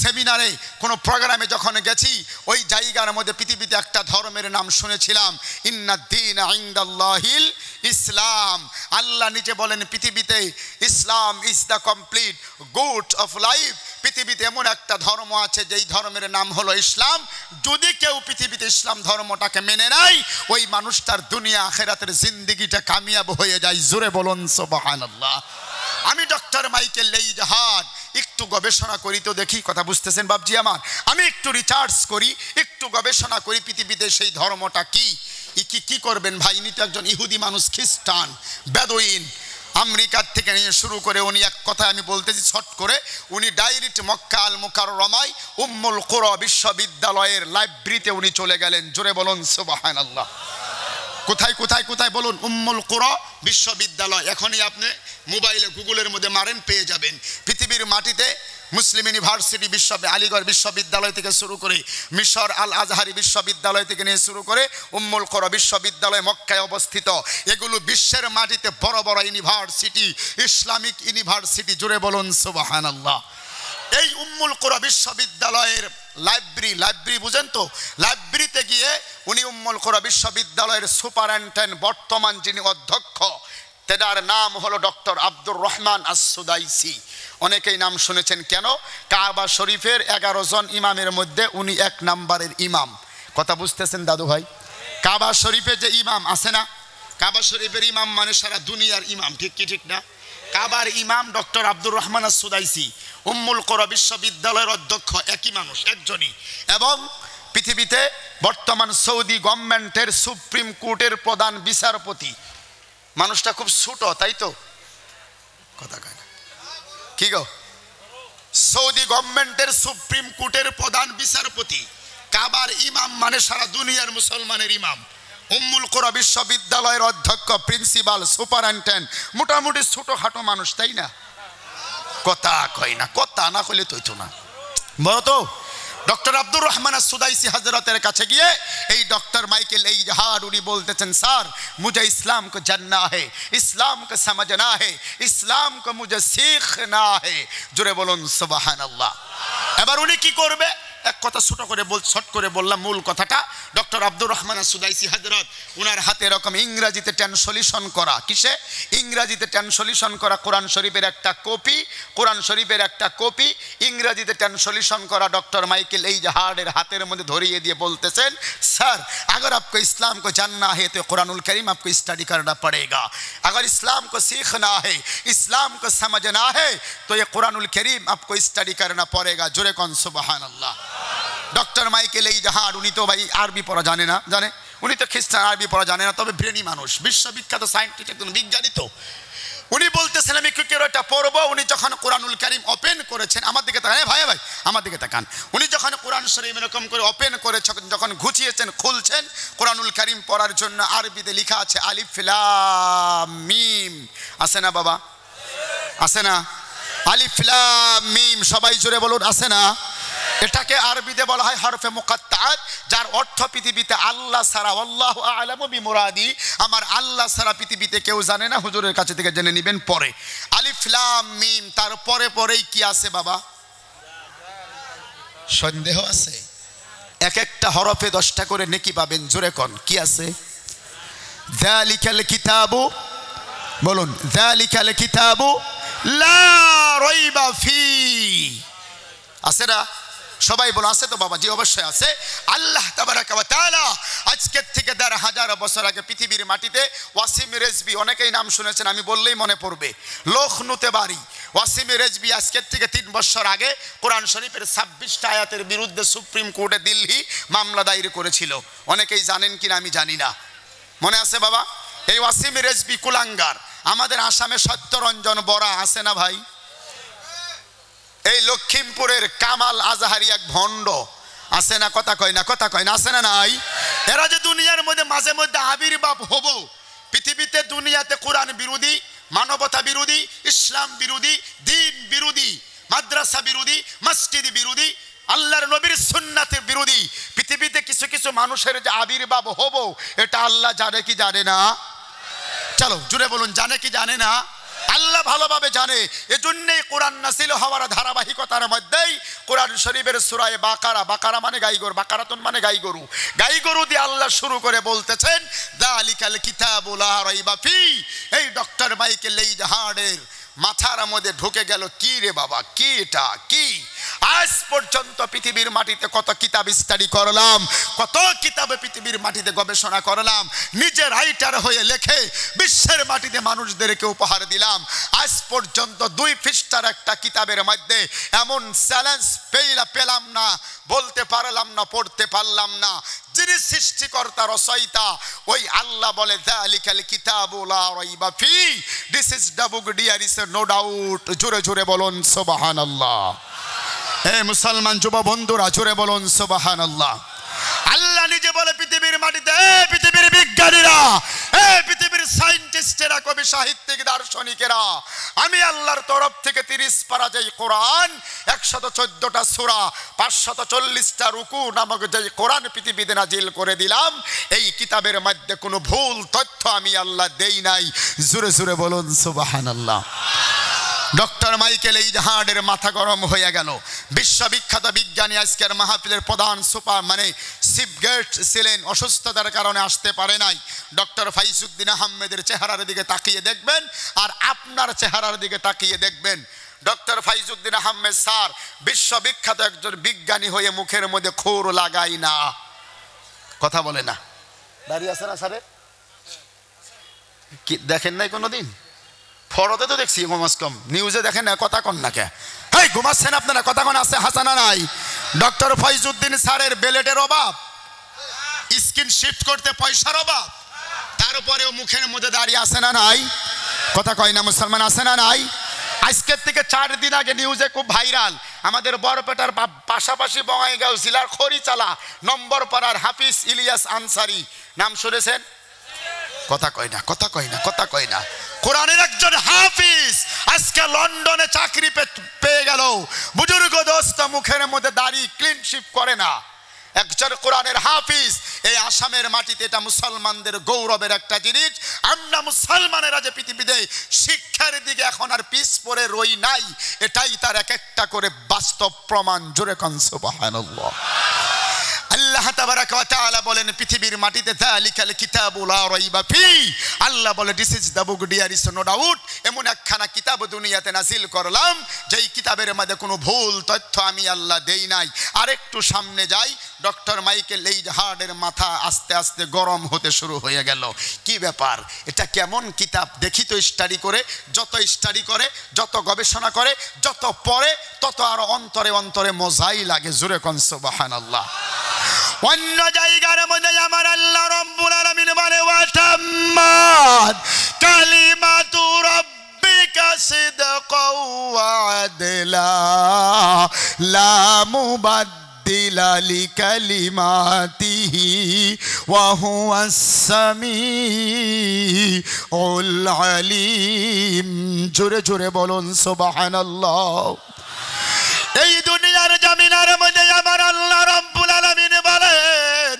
সেমিনারে কোনো প্রোগ্রামে যখন গেছি ওই জায়গার মধ্যে পৃথিবীতে একটা ধর্মের নাম শুনেছিলাম, ইন্নাদ-দীনা ইনদাল্লাহিল ইসলাম। আল্লাহ নিজে বলেন পৃথিবীতে ইসলাম is the complete good of life. পৃথিবীতে এমন একটা ধর্ম আছে যেই ধর্মের নাম হলো ইসলাম। যদি কেউ পৃথিবীতে ইসলাম ধর্মটাকে মেনে নেয় ওই মানুষটার দুনিয়া আখিরাতের জিন্দেগিটা কামিয়াব হয়ে যায়। জোরে বলুন সুবহানাল্লাহ। আমি ডক্টর মাইকেল এইচ হার্ট একটু গবেষণা করি তো দেখি, কথা বুঝতেছেন বাবজি আমার? আমি একটু রিসার্চ করি, একটু গবেষণা করি পৃথিবীতে সেই ধর্মটা কি। কি করবেন ভাই, ইনি তো একজন ইহুদি মানুষ, খ্রিস্টান, বেদুইন, আমেরিকার থেকে নিয়ে শুরু করে উনি এক কথা আমি বলতেছি শর্ট করে, উনি ডাইরেক্ট মক্কা আল মুকাররমায় উম্মুল কুরা বিশ্ববিদ্যালয়ের লাইব্রেরিতে উনি চলে গেলেন। জোরে বলুন সুবহানাল্লাহ। কোথায় কোথায় কোথায় বলুন? উম্মুল কুরা বিশ্ববিদ্যালয়। এখনই আপনি মোবাইলে গুগলের মধ্যে মারেন, পেয়ে যাবেন। পৃথিবীর মাটিতে মুসলিম ইউনিভার্সিটি আলিগড় বিশ্ববিদ্যালয় থেকে শুরু করে মিশর আল আজহারি বিশ্ববিদ্যালয় থেকে নিয়ে শুরু করে উম্মুল কুরা বিশ্ববিদ্যালয় মক্কায় অবস্থিত, এগুলো বিশ্বের মাটিতে বড় বড় ইউনিভার্সিটি, ইসলামিক ইউনিভার্সিটি। জোরে বলুন সুবহানাল্লাহ। এই উম্মুল কুরা বিশ্ববিদ্যালয়ের লাইব্রেরি বুঝেন তো, লাইব্রেরিতে গিয়ে উনি উম্মুল কুরা বিশ্ববিদ্যালয়ের সুপারিনটেন্ডেন্ট বর্তমান যিনি অধ্যক্ষ, তার নাম হলো ডক্টর আব্দুর রহমান আস-সুদাইসি। অনেকেই নাম শুনেছেন। কেন? কাবা শরীফের 11 জন ইমামের মধ্যে উনি 1 নম্বরের ইমাম। কথা বুঝতেছেন দাদু ভাই? কাবা শরীফে যে ইমাম আছে না, কাবা শরীফের ইমাম মানে সারা দুনিয়ার ইমাম, ঠিক কি ঠিক না? কাবার ইমাম ডক্টর আব্দুর রহমান আস-সুদাইসি, উম্মুল কুরা বিশ্ববিদ্যালয়ের অধ্যক্ষ, একই মানুষ, একজনই। এবং পৃথিবীতে বর্তমান সৌদি গভর্নমেন্টের সুপ্রিম কোর্টের প্রধান বিচারপতি। মানুষটা খুব ছোট, তাই তো? কথা কয় না কি গো? সৌদি গভর্নমেন্টের সুপ্রিম কোর্টের প্রধান বিচারপতি, কাবার ইমাম মানে সারা দুনিয়ার মুসলমানের ইমাম, উম্মুল কুরা বিশ্ববিদ্যালয়ের অধ্যক্ষ, প্রিন্সিপাল, সুপারিনটেন্ডেন্ট, মোটামুটি ছোটখাটো মানুষ, তাই না? কথা কয় না, কথা না কইলে তো না। বলো তো ডক্টর আব্দুর রহমান আস-সুদাইসি হযরতের কাছে গিয়ে এই ডক্টর মাইকেল এইচ হার্ট উনি বলতেছেন, স্যার মুঝে ইসলাম को जानना है, इस्लाम को समझना है, इस्लाम को मुझे सीखना है। জোরে বলুন সুবহানাল্লাহ। এবার উনি কি করবে? এক কথা ছোট করে শর্ট করে বললাম মূল কথাটা। ডক্টর আব্দুর রহমান সুদাইসি হযরত, উনার হাতে এরকম ইংরেজিতে ট্রান্সলেশন করা, কিসে? ইংরেজিতে ট্রান্সলেশন করা কোরআন শরীফের একটা কপি, কোরআন শরীফের একটা কপি ইংরেজিতে ট্রান্সলেশন করা ডক্টর মাইকেল এই জাহারের হাতের মধ্যে ধরিয়ে দিয়ে বলতেছেন, স্যার अगर आपको इस्लाम को जानना है तो कुरानुल करीम आपको स्टडी करना पड़ेगा, अगर इस्लाम को सीखना है, इस्लाम को समझना है तो ये कुरानुल करीम आपको स्टडी करना पड़ेगा। जोरे कौन सुबहान अल्लाह। ডক্টর মাইকেল এই জাহার, উনি তো ভাই আরবি পড়া জানে না, জানে উনি তো খ্রিস্টান, আরবি পড়া জানে না, তবে ব্রেনি মানুষ, বিশ্ববিখ্যাত সায়েন্টিস্ট, একজন বিজ্ঞানী। তো উনি বলতেছেন আমি কি করে এটা পড়বো। উনি যখন কোরআনুল কারীম ওপেন করেছেন, আমার দিকে তাকান ভাই, ভাই আমার দিকে তাকান, উনি যখন কোরআন শরীফ এরকম করে ওপেন করেছেন, যখন ঘুচিয়েছেন খুলছেন কোরআনুল কারীম পড়ার জন্য, আরবিতে লেখা আছে আলিফ লাম মিম, আছে না বাবা? আছে না? আলিফ লাম মিম, সবাই জোরে বলুন, আছে না? এটাকে আরবিতে বলা হয় হরফে মুকাত্তাত, যার অর্থ পৃথিবীতে আল্লাহ ছাড়া, আল্লাহু আ'লামু বিমুরাদি, আমার আল্লাহ ছাড়া পৃথিবীতে কেউ জানে না, হুজুরের কাছে থেকে জেনে নেবেন পরে। আলিফ লাম মিম, তার পরে পরেই কি আছে বাবা? সন্দেহ আছে? এক একটা হরফে 10টা করে নেকি পাবেন, জোরে কোন কি আছে? যালিকাল কিতাবু, বলুন যালিকাল কিতাবু লা রাইবা ফি, আছে না? সবাই বলো আছে তো বাবা? জি অবশ্যই আছে। আল্লাহ তাবারাকা ওয়া তাআলা আজকের থেকে ১৫০০ বছর আগে পৃথিবীর মাটিতে ওয়াসিম রেজবি, অনেকেই নাম শুনেছেন, আমি বললেই মনে পড়বে, লখনউতে বাড়ি। ওয়াসিম রেজবি আজকের থেকে ৩ বছর আগে কোরআন শরীফের ২৬টা আয়াতের বিরুদ্ধে সুপ্রিম কোর্টে দিল্লি মামলা দায়ের করেছিল। অনেকেই জানেন কিনা আমি জানি না, মনে আছে বাবা? এই ওয়াসিম রেজবি কুলাঙ্গার। আমাদের আসামে সত্যরঞ্জন বরা আছে না ভাই? এই লক্ষিমপুরের কামাল আজহারি এক ভণ্ড, আছে না? কথা কয় না, কথা কয় না, আছে না নাই? এরা যে দুনিয়ার মধ্যে মাঝে মধ্যে আবির্ভাব হব, পৃথিবীতে দুনিয়াতে কোরআন বিরোধী, মানবতা বিরোধী, ইসলাম বিরোধী, দ্বীন বিরোধী, মাদ্রাসা বিরোধী, মসজিদ বিরোধী, আল্লাহর নবীর সুন্নাতের বিরোধী পৃথিবীতে কিছু কিছু মানুষের যে আবির্ভাব হব, এটা আল্লাহ জানে কি জানে না? চলো জুড়ে বলুন, জানে কি জানে না? আল্লাহ ভালোভাবে জানে। এজন্যই কোরআন নাযিল হওয়ার ধারাবাহিকতার মধ্যেই কোরআন শরীফের সূরা বাকারা, বাকারা মানে গাই গরু, বাকারাতুন মানে গাই গরু, গাই গরু দিয়ে আল্লাহ শুরু করে বলতেছেন যালিকাল কিতাবু লা রাইবা ফি। এই ডক্টর মাইকেল এই জাহারের মাথার মধ্যে ঢুকে গেল, কি রে বাবা, কি এটা কি? আজ পর্যন্ত পৃথিবীর মাটিতে কত কিতাব স্টাডি করলাম, কত কিতাবে পৃথিবীর মাটিতে গবেষণা করলাম, নিজে রাইটার হয়ে লেখে বিশ্বের মাটিতে মানুষদেরকে উপহার দিলাম। আজ পর্যন্ত 2 পৃষ্ঠার একটা কিতাবের মধ্যে এমন চ্যালেঞ্জ পেলাম না, বলতে পারলাম না, পড়তে পারলাম না, যিনি সৃষ্টিকর্তা রচয়িতা ওই আল্লাহ বলে যালিকাল কিতাবু লা রাইবা ফি, this is the book, there is no doubt. জোরে জোরে বলুন সুবহানাল্লাহ। হে মুসলমান যুব বন্ধুরা, জোরে বলুন সুবহানাল্লাহ। আল্লাহ নিজে বলে পৃথিবীর মাটিতে, পৃথিবীর বিজ্ঞানীরা, পৃথিবীর সায়েন্টিস্টেরা, কবি সাহিত্যিক দার্শনিকেরা, আমি আল্লাহর তরফ থেকে 30 পারা যেই কোরআন, 114টা সূরা, 540টা রুকু নামক যেই কোরআন পৃথিবীতে নাজিল করে দিলাম, এই কিতাবের মধ্যে কোনো ভুল তথ্য আমি আল্লাহ দেই নাই। জোরে জোরে বলুন সুবহানাল্লাহ। ডক্টর মাইকেল এই জাহারের মাথা গরম হয়ে গেল। বিশ্ববিখ্যাত বিজ্ঞানী আজকের মাহফিলের প্রধান চিফ গেস্ট ছিলেন, অসুস্থতার কারণে আসতে পারে নাই। ডক্টর ফাইজউদ্দিন আহমেদের চেহারার দিকে তাকিয়ে দেখবেন আর আপনার চেহারার দিকে তাকিয়ে দেখবেন। ডক্টর ফাইজউদ্দিন আহমেদ স্যার বিশ্ববিখ্যাত একজন বিজ্ঞানী হয়ে মুখের মধ্যে খুর লাগাই না, কথা বলে না। দাঁড়িয়ে আছে না স্যারের? কি দেখেন নাই কোনোদিন? ফটোতে তো দেখছি, কমস কম নিউজে দেখেন না, কথা কন না কে? হেই ঘুমাচ্ছেন আপনারা, কথা কন আছে হাসানা নাই? ডক্টর ফাইজউদ্দিন স্যারের বেলেটের অভাব, স্কিন শিফট করতে পয়সার অভাব, তারপরেও মুখের মধ্যে দাঁড়িয়ে আছে না নাই? কথা কয় না মুসলমান, আছে না নাই? আজকের থেকে 4 দিন আগে নিউজে খুব ভাইরাল, আমাদের বরপেটার পাশাপাশি বঙ্গাইগাঁও জেলার খড়িচালা নম্বর পাড়ার হাফিজ ইলিয়াস আনসারি, নাম শুনেছেন? কথা কয় না, কথা কয় না, কথা কয় না। কোরআনের একজন হাফিজ আজকে লন্ডনে চাকরি পেয়ে গেল। বুজুর্গ দোস্ত মুখের মধ্যে দাড়ি ক্লিন শিপ করে না, একজন কোরআনের হাফিজ। এই আসামের মাটিতে এটা মুসলমানদের গৌরবের একটা জিনিস। আমরা মুসলমানেরা যে পৃথিবীতে শিক্ষার দিকে এখন আর পিছ পড়ে রই নাই, এটাই তার এক একটা করে বাস্তব প্রমাণ। জোরে কোন সুবহানাল্লাহ। আল্লাহ তাবারাক ওয়া তাআলা বলেন পৃথিবীর মাটিতে যালিকাল কিতাবু লা রাইবা ফি, আল্লাহ বলে this is the book, there is no doubt. এমন একখানা কিতাব দুনিয়াতে নাজিল করলাম যেই কিতাবের মধ্যে কোনো ভুল তথ্য আমি আল্লাহ দেই নাই। আরেকটু সামনে যাই, ডক্টর মাইকেল এইজ হার্ডের মাথা আস্তে আস্তে গরম হতে শুরু হয়ে গেল। কি ব্যাপার, এটা কেমন কিতাব দেখি তো। স্টাডি করে, যত স্টাডি করে, যত গবেষণা করে, যত পড়ে, তত আর অন্তরে অন্তরে মজাই লাগে। জোরে কোন সুবহানাল্লাহ। অন্য জায়গার মধ্যে আমার আল্লাহ রাব্বুল আলামিন বলে ওয়াতাম্মাত কালিমাতু রাব্বিকা সিদকাও ওয়া আদলা লা মুবাদ্দিলা লিকালিমাতিহি ওয়া হুয়াস সামিউল আলিম। জোরে জোরে বলুন সুবহানাল্লাহ। এই দুনিয়ার জমিনের মধ্যে আমার আল্লাহ রাব্বুল আলামিন বলেন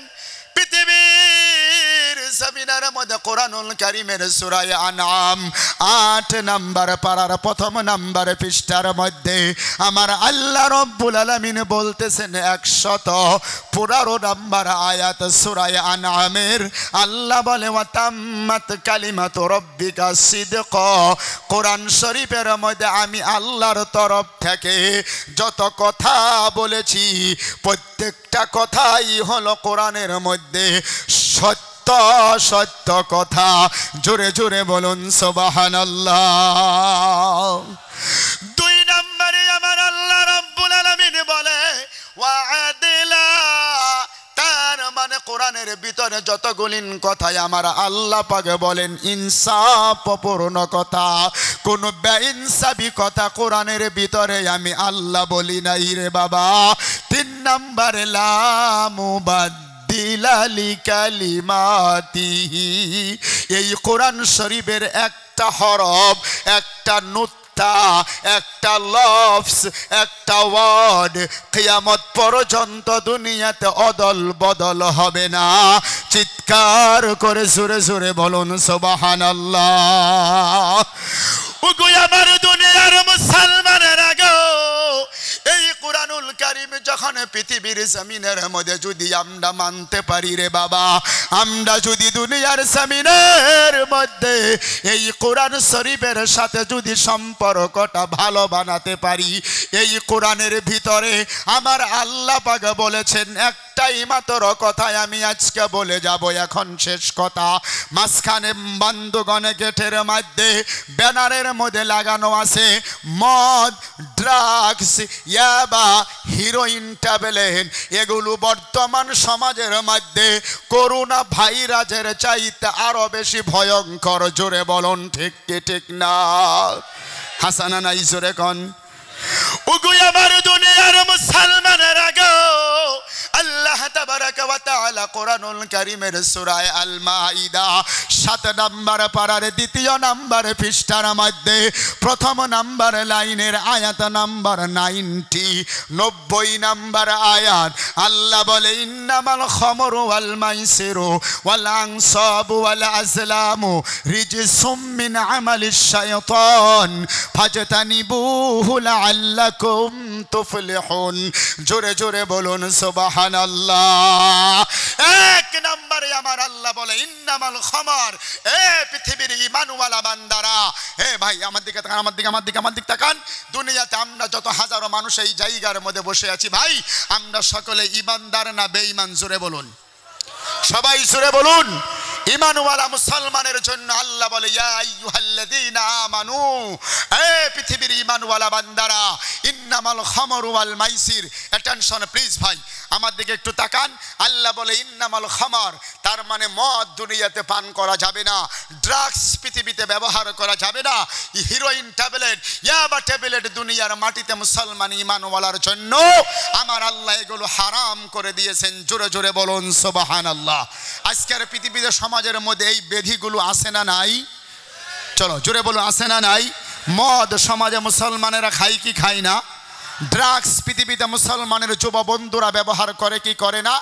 পৃথিবীর জমিনের মধ্যে কোরআনুল কারীমের সূরা আনআম 8 নম্বর পারার 1ম নম্বর পৃষ্ঠার মধ্যে আমার আল্লাহ রাব্বুল আলামিন বলতেছেন 115 নম্বর আয়াত সূরা আনআমের। আল্লাহ বলে ওয়াতাম্মাত কালিমাতু রাব্বিকা সিদকা। কোরআন শরীফের মধ্যে আমি আল্লাহর তরফ থেকে যত কথা বলেছি প্রত্যেকটা কথাই হলো কোরআনের মধ্যে সত্য সত্য কথা। জোরে জোরে বলুন সুবহানাল্লাহ। 2 নম্বরে আমার আল্লাহ রাব্বুল আলামিন বলে ওয়া আদলা, তার মানে কোরআনের ভিতরে যতগুলিন কথাই আমার আল্লাহ পাক বলেন ইনসাফপূর্ণ কথা, কোন বেইনসাফি কথা কোরআনের ভিতরে আমি আল্লাহ বলি নাই রে বাবা। 3 নম্বরে লা মুবাদ্দিলা লিকালিমাতিহি, এই কোরআন শরীফের একটা হরফ, একটা নুক্তা, একটা লফজ, একটা ওয়ার্ড কিয়ামত পর্যন্ত দুনিয়াতে অদল বদল হবে না। চিৎকার করে জোরে জোরে বলুন সুবহানাল্লাহ। ওগো আমার দুনিয়ার মুসলমানেরা গো, এই কোরআনুল কারীম যখন পৃথিবীর জমিনের মধ্যে যদি আমরা মানতে পারি রে বাবা, আমরা যদি দুনিয়ার জমিনের মধ্যে এই কোরআন শরীফের সাথে যদি সম্পর্কটা ভালো বানাতে পারি, এই কোরআনের ভিতরে আমার আল্লাহ পাক বলেছেন একটাই মাত্র কথাই আমি আজকে বলে যাব, এখন শেষ কথা। মাঝখানে বান্দুগণে গেটের মধ্যে ব্যানারের মধ্যে লাগানো আছে মদ, ড্রাগস, ইয়াবা, হিরোইন, ট্যাবলেট। এগুলো বর্তমান সমাজের মধ্যে করোনা ভাইরাসের চাইতে আরো বেশি ভয়ঙ্কর। জোরে বলুন ঠিক কি ঠিক না? হাসানা নাই জোরে কোন। ওগো আমার দুনিয়ার মুসলমানেরা গো, আল্লাহ তাবারাকা ওয়া তাআলা কোরআনুল কারীমের সূরা আল মাইদা 7 নম্বর পারার 2 নম্বর পৃষ্ঠার মধ্যে 1ম নম্বর লাইনের আয়াত নম্বর 90 নম্বর আয়াত আল্লাহ বলে ইন্নামাল খামরু ওয়াল মাইসিরু ওয়াল আনসাবু ওয়াল আজলামু রিজসুম মিন আমালিশ শাইতান ফাজতানিবুহু লাআল্লাকুম তুফলিহুন। জোরে জোরে বলুন সুবহানাল্লাহ। 1 নম্বরে আমার আল্লাহ বলে ইন্নামাল খামার। এ পৃথিবীর ঈমানওয়ালা বান্দারা, হে ভাই আমার দিকে তাকান, আমার দিকে তাকান। দুনিয়াতে আমরা যত হাজারো মানুষ এই জায়গার মধ্যে বসে আছি ভাই, আমরা সকলে ঈমানদার না বেঈমান? জোরে বলুন, সবাই জোরে বলুন। ঈমানওয়ালা মুসলমানের জন্য আল্লাহ বলে ইয়া আইয়ুহাল্লাযীনা আমানু, এ পৃথিবীর ঈমানওয়ালা বান্দারা, ইন্নামাল খামরু ওয়াল মাইসির। অ্যাটেনশন প্লিজ ভাই, আমার দিকে একটু তাকান। আল্লাহ বলে ইন্নামাল খামার, তার মানে মদ দুনিয়াতে পান করা যাবে না, ড্রাগস পৃথিবীতে ব্যবহার করা যাবে না, হিরোইন, ট্যাবলেট, ইয়াবা ট্যাবলেট দুনিয়ার মাটিতে মুসলমান ঈমানওয়ালার জন্য আমার আল্লাহ এগুলো হারাম করে দিয়েছেন। জোরে জোরে বলুন সুবহানাল্লাহ। আজকের পৃথিবীতে সমাজের মধ্যে এই ব্যাধিগুলো আছে না নাই? চলো জোরে বলুন, আছে না নাই? মদ সমাজে মুসলমানেরা খায় কি খায় না? ড্রাগস পৃথিবীতে মুসলমানের যুব বন্ধুরা ব্যবহার করে কি করে না?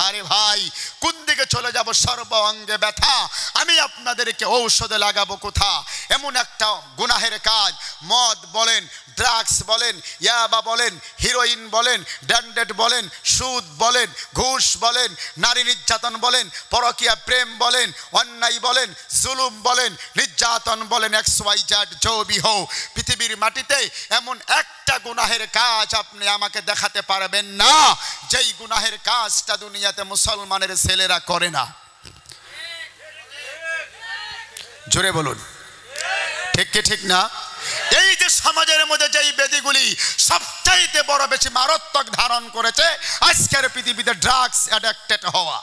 আরে ভাই, কোন দিকে চলে যাব? সর্ব অঙ্গে ব্যথা। আমি আপনাদেরকে ঔষধে লাগাবো কোথা? এমন একটা গুনাহের কাজ, মদ বলেন, ড্রাগস বলেন, ইয়াবা বলেন, হিরোইন বলেন, ড্যান্ডেড বলেন, সুদ বলেন, ঘুষ বলেন, নারী নির্যাতন বলেন, পরকীয়া প্রেম বলেন, অন্যায় বলেন, জুলুম বলেন, নির্যাতন বলেন, XYZ জবি হো, পৃথিবীর মাটিতে এমন একটা গুনাহের কাজ আপনি আমাকে দেখাতে পারবেন না যেই গুনাহের কাজটা দুনিয়াতে মুসলমানের ছেলেরা করে না। জোরে বলুন, ঠিক কি ঠিক না? এই যে সমাজের মধ্যে যেই ব্যাধিগুলি সবচাইতে বড় বেশি মারাত্মক ধারণ করেছে আজকের পৃথিবীতে ড্রাগস অ্যাডিক্টেড হওয়া।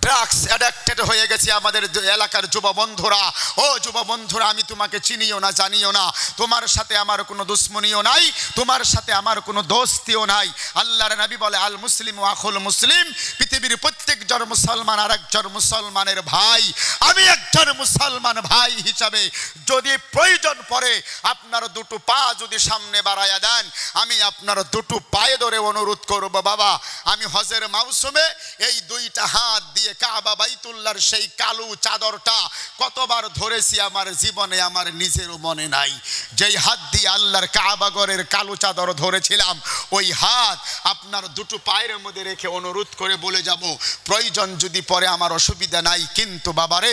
ড্রাগস অ্যাডিক্টেড হয়ে গেছে আমাদের এলাকার যুব বন্ধুরা। ও যুব বন্ধুরা, আমি তোমাকে চিনিও না, জানিও না, তোমার সাথে আমার কোনো দুশ্মনীও নাই, তোমার সাথে আমার কোনো দোস্তিও নাই। আল্লাহর নবী বলে, আল মুসলিম আখুল মুসলিম, পৃথিবীর প্রত্যেকজন মুসলমান আর একজন মুসলমানের ভাই। আমি একজন মুসলমান ভাই হিসাবে যদি প্রয়োজন পড়ে আপনার দুটো পা যদি সামনে বাড়াইয়া দেন, আমি আপনার দুটো পায়ে ধরে অনুরোধ করব, বাবা আমি হজের মৌসুমে এই দুইটা হাত দিয়ে কাবা বাইতুল্লাহর সেই কালো চাদরটা কতবার ধরেছি আমার জীবনে আমার নিজেরও মনে নাই। যেই হাত দিয়ে আল্লাহর কাবা ঘরের কালো চাদর ধরেছিলাম, ওই হাত আপনার দুটো পায়ের মধ্যে রেখে অনুরোধ করে বলে যাব, প্রয়োজন যদি পরে আমার অসুবিধা নাই, কিন্তু বাবারে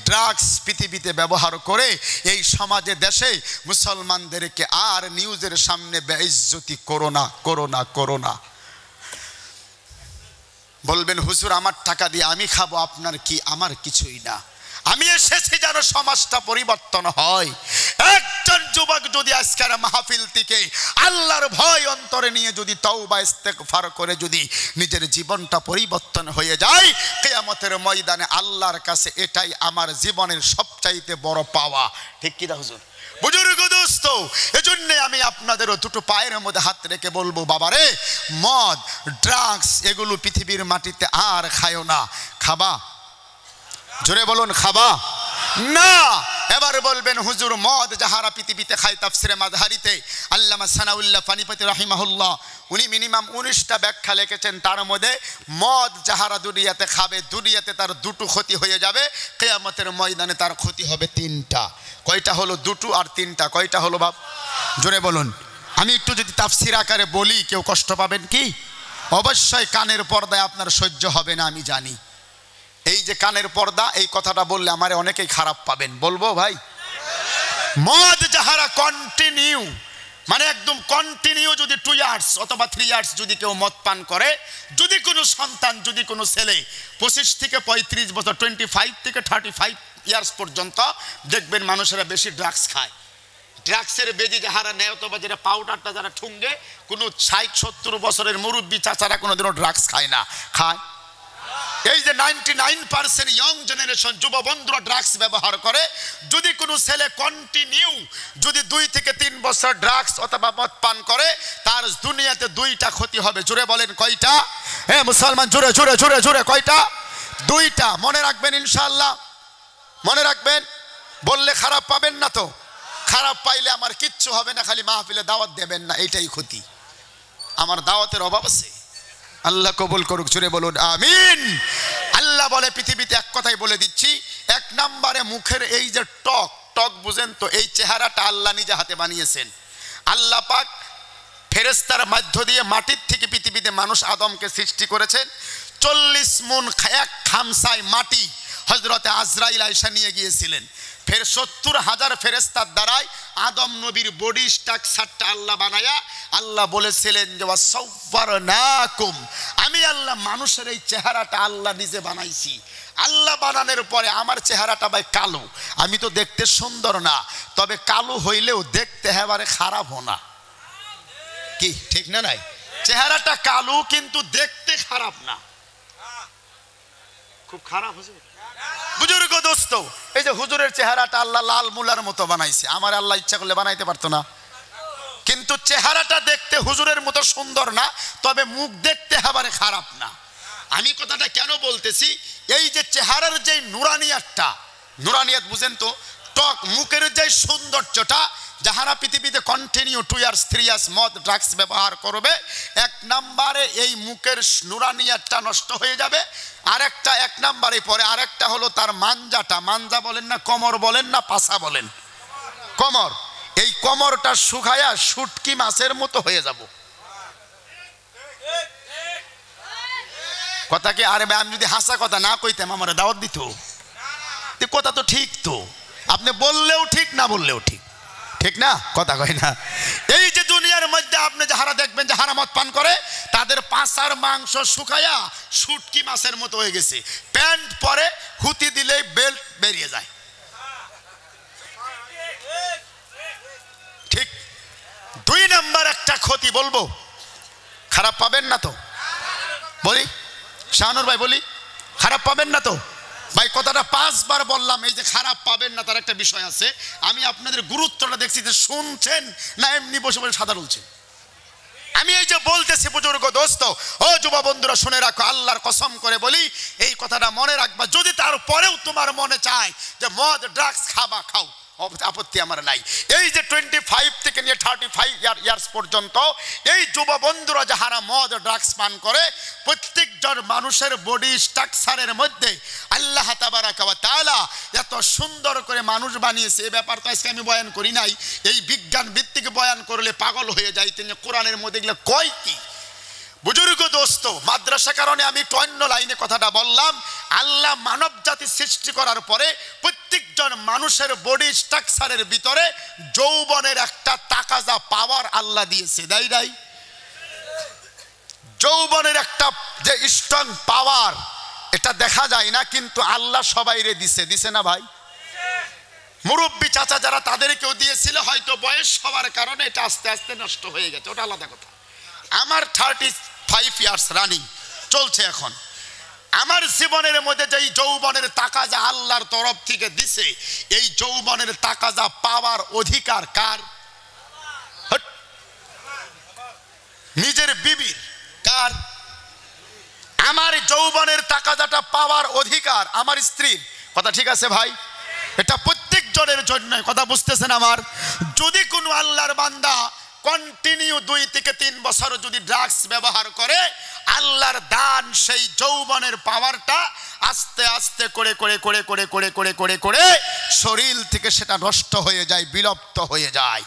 ড্রাগস পৃথিবীতে ব্যবহার করে এই সমাজে দেশে মুসলমানদেরকে আর নিউজের সামনে বেইজ্জতি করো না, করো না, করো না। বলবেন হুজুর আমার টাকা দিয়ে আমি খাবো, আপনার কি? আমার কিছুই না। আমি এসেছি যেন সমাজটা পরিবর্তন হয়। একজন যুবক যদি আজকের মাহফিল থেকে আল্লাহর ভয় অন্তরে নিয়ে যদি তওবা ইস্তেগফার করে যদি নিজের জীবনটা পরিবর্তন হয়ে যায়, কিয়ামতের ময়দানে আল্লাহর কাছে এটাই আমার জীবনের সবচাইতে বড় পাওয়া। ঠিক কি না হুজুর? বুজুর্গ দোস্ত, এজন্য আমি আপনাদেরও দুটো পায়ের মধ্যে হাত রেখে বলবো, বাবারে মদ ড্রাগস এগুলো পৃথিবীর মাটিতে আর খায়ও না। খাবা? জোরে বলুন, খাবা না? এবার বলবেন হুজুর মদ যাহারা পৃথিবীতে খায়, তাফসিরে মাযহারিতে আল্লামা সানাউল্লাহ ফানিপতি রাহিমাহুল্লাহ উনি মিনিমাম 19টা ব্যাখ্যা লিখেছেন। তার মধ্যে মদ যাহারা দুনিয়াতে খাবে, দুনিয়াতে তার দুটো ক্ষতি হয়ে যাবে, কিয়ামতের ময়দানে তার ক্ষতি হবে 3টা। কয়টা হলো? 2 আর 3টা। কয়টা হলো বাপ? জোরে বলুন। আমি একটু যদি তাফসির আকারে বলি কেউ কষ্ট পাবেন কি? অবশ্যই কানের পর্দায় আপনার সহ্য হবে না, আমি জানি। এই যে কানের পর্দা, এই কথাটা বললে আমারে অনেকেই খারাপ পাবেন, বলবো ভাই? মদ যাহারা কন্টিনিউ, মানে একদম কন্টিনিউ যদি 2 ইয়ার্স অথবা 3 ইয়ার্স যদি কেউ মদ পান করে, যদি কোনো সন্তান, যদি কোনো ছেলে 25 থেকে 35 বছর, 25 থেকে 35 ইয়ার্স পর্যন্ত দেখবেন মানুষেরা বেশি ড্রাগস খায়। ড্রাগসের বেজি যাহারা নেয় অথবা যেটা পাউডারটা যারা ঠুঙ্গে, কোনো 60-70 বছরের মুরব্বী চাচারা কোনোদিনও ড্রাগস খায় না। খায়? এই যে 99% ইয়ং জেনারেশন যুব বন্ধুরা ড্রাগস ব্যবহার করে। যদি কোনো ছেলে কন্টিনিউ যদি 2 থেকে 3 বছর ড্রাগস অথবা মদ পান করে, তার দুনিয়াতে 2টা ক্ষতি হবে। জোরে বলেন কয়টা? হ্যাঁ মুসলমান, জোরে জোরে জোরে জোরে, কয়টা? 2টা। মনে রাখবেন ইনশাআল্লাহ, মনে রাখবেন। বললে খারাপ পাবেন না তো? খারাপ পাইলে আমার কিচ্ছু হবে না, খালি মাহফিলে দাওয়াত দেবেন না, এইটাই ক্ষতি। আমার দাওয়াতের অভাব আছে। আল্লাহ কবুল করুক, জোরে বলুন আমিন। আল্লাহ বলে পৃথিবীতে এক কথাই বলে দিচ্ছি, 1 নম্বরে মুখের এই যে টক, টক বুঝেন তো? এই চেহারাটা আল্লাহ নিজে হাতে বানিয়েছেন। আল্লাহ পাক ফেরেশতার মধ্য দিয়ে মাটির থেকে পৃথিবীতে মানুষ আদমকে সৃষ্টি করেছেন। 40 মুন এক খামসায় মাটি হযরতে আজরাইল আয়েশা নিয়ে গিয়েছিলেন। ফের 70,000 ফেরেশতার দ্বারাই আদম নবীর বডি স্ট্রাকচারটা আল্লাহ বানায়া আল্লাহ বলেছিলেন যে ওয়াসাওয়ারনাকুম, আমি আল্লাহ মানুষের এই চেহারাটা আল্লাহ নিজে বানাইছি। আল্লাহ বানানোর পরে আমার চেহারাটা ভাই কালো, আমি তো দেখতে সুন্দর না, তবে কালো হইলেও দেখতে একেবারে খারাপ না। কি ঠিক না? নাই, চেহারাটা কালো কিন্তু দেখতে খারাপ না। খুব খারাপ হুজুর? বুজুর্গ দোস্ত, এই যে হুজুরের চেহারাটা আল্লাহ লাল মুলার মতো বানাইছে, আমার আল্লাহ ইচ্ছা করলে বানাইতে পারতো না? কিন্তু চেহারাটা দেখতে হুজুরের মতো সুন্দর না, তবে মুখ দেখতে একেবারে খারাপ না। আমি কথাটা কেন বলতেছি, এই যে চেহারার যে নুরানিয়াতটা, নুরানিয়াত বুঝেন তো? টক মুখের যে সৌন্দর্যটা, যাহারা পৃথিবীতে কন্টিনিউ 2 ইয়ার্স 3 ইয়ার্স মদ ড্রাগস ব্যবহার করবে, 1 নম্বরে এই মুখের নুরানিয়াতটা নষ্ট হয়ে যাবে। আরেকটা 1 নম্বরে পরে আরেকটা হলো তার মানজাটা, মানজা বলেন না কোমর বলেন না পাছা বলেন, কোমর, এই কোমরটা শুকায়া শুটকি মাছের মতো হয়ে যাব। কথা কি? আরে ভাই আমি যদি হাসা কথা না কইতাম আমার দাওয়াত দিত। কথা তো ঠিক, তো আপনি বললেও ঠিক না বললেও ঠিক, ঠিক না? কথা কয় না? এই যে দুনিয়ার মধ্যে আপনি যাহারা দেখবেন যাহারা মদ পান করে তাদের পাছার মাংস শুকায়া শুটকি মাছের মতো হয়ে গেছে। প্যান্ট পরে হুতি দিলেই বেল্ট বেরিয়ে যায়। ঠিক। 2 নম্বর একটা ক্ষতি বলবো, খারাপ পাবেন না তো? বলি শাহানুর ভাই, বলি খারাপ পাবেন না তো ভাই? কথাটা 5 বার বললাম। এই যে খারাপ পাবেন না তার একটা বিষয় আছে। আমি আপনাদের গুরুত্বটা দেখছি যে শুনছেন না এমনি বসে বসে সাদা বলছেন। আমি এই যে বলতেছি বুজুর্গ দোস্ত ও যুবা বন্ধুরা শুনে রাখো, আল্লাহর কসম করে বলি এই কথাটা মনে রাখবা। যদি তারপরেও তোমার মনে চায় যে মদ ড্রাগস খাবা, খাও, আপত্তি আমার নাই। এই যে 25 থেকে নিয়ে 35 ইয়ার্স পর্যন্ত এই যুব বন্ধুরা যাহারা মদ ড্রাগস পান করে, প্রত্যেকজন মানুষের বডি স্ট্রাকচারের মধ্যে আল্লাহ তাবারাকা ওয়া তাআলা এত সুন্দর করে মানুষ বানিয়েছে। এই ব্যাপার তো আজকে আমি বয়ান করি নাই, এই বিজ্ঞান ভিত্তিক বয়ান করলে পাগল হয়ে যাই। তিনি কোরআনের মধ্যে এগুলো কয় কি? বুজুর্গ দোস্ত, মাদ্রাসা কারণে আমি অন্য লাইনে কথাটা বললাম। আল্লাহ মানব জাতি সৃষ্টি করার পরে প্রত্যেকজন মানুষের বডি স্ট্রাকচারের ভিতরে যৌবনের একটা তাকাজা পাওয়ার আল্লাহ দিয়েছে, দেয় নাই? যৌবনের একটা যে স্ট্রং পাওয়ার, এটা দেখা যায় না কিন্তু আল্লাহ সবাইরে দিছে, দিছে না ভাই? মুরব্বী চাচা যারা তাদেরকেও দিয়েছিল, হয়তো বয়স হওয়ার কারণে এটা আস্তে আস্তে নষ্ট হয়ে গেছে, ওটা আলাদা কথা। আমার 35 ইয়ার্স রানিং চলছে এখন। আমার জীবনের মধ্যে যেই যৌবনের তাকাজা আল্লাহর তরফ থেকে দিছে, এই যৌবনের তাকাজা পাওয়ার অধিকার কার? নিজের বিবির। কার? আমার যৌবনের তাকাজাটা পাওয়ার অধিকার আমার স্ত্রীর। কথা ঠিক আছে ভাই? এটা প্রত্যেকজনের জন্য। কথা বুঝতেছেন আমার? যদি কোনো আল্লাহর বান্দা কন্টিনিউ 2 থেকে 3 বছর যদি ড্রাগস ব্যবহার করে, আল্লাহর দান সেই যৌবনের পাওয়ারটা আস্তে আস্তে করে করে করে করে করে করে করে করে শরীর থেকে সেটা নষ্ট হয়ে যায়, বিলুপ্ত হয়ে যায়।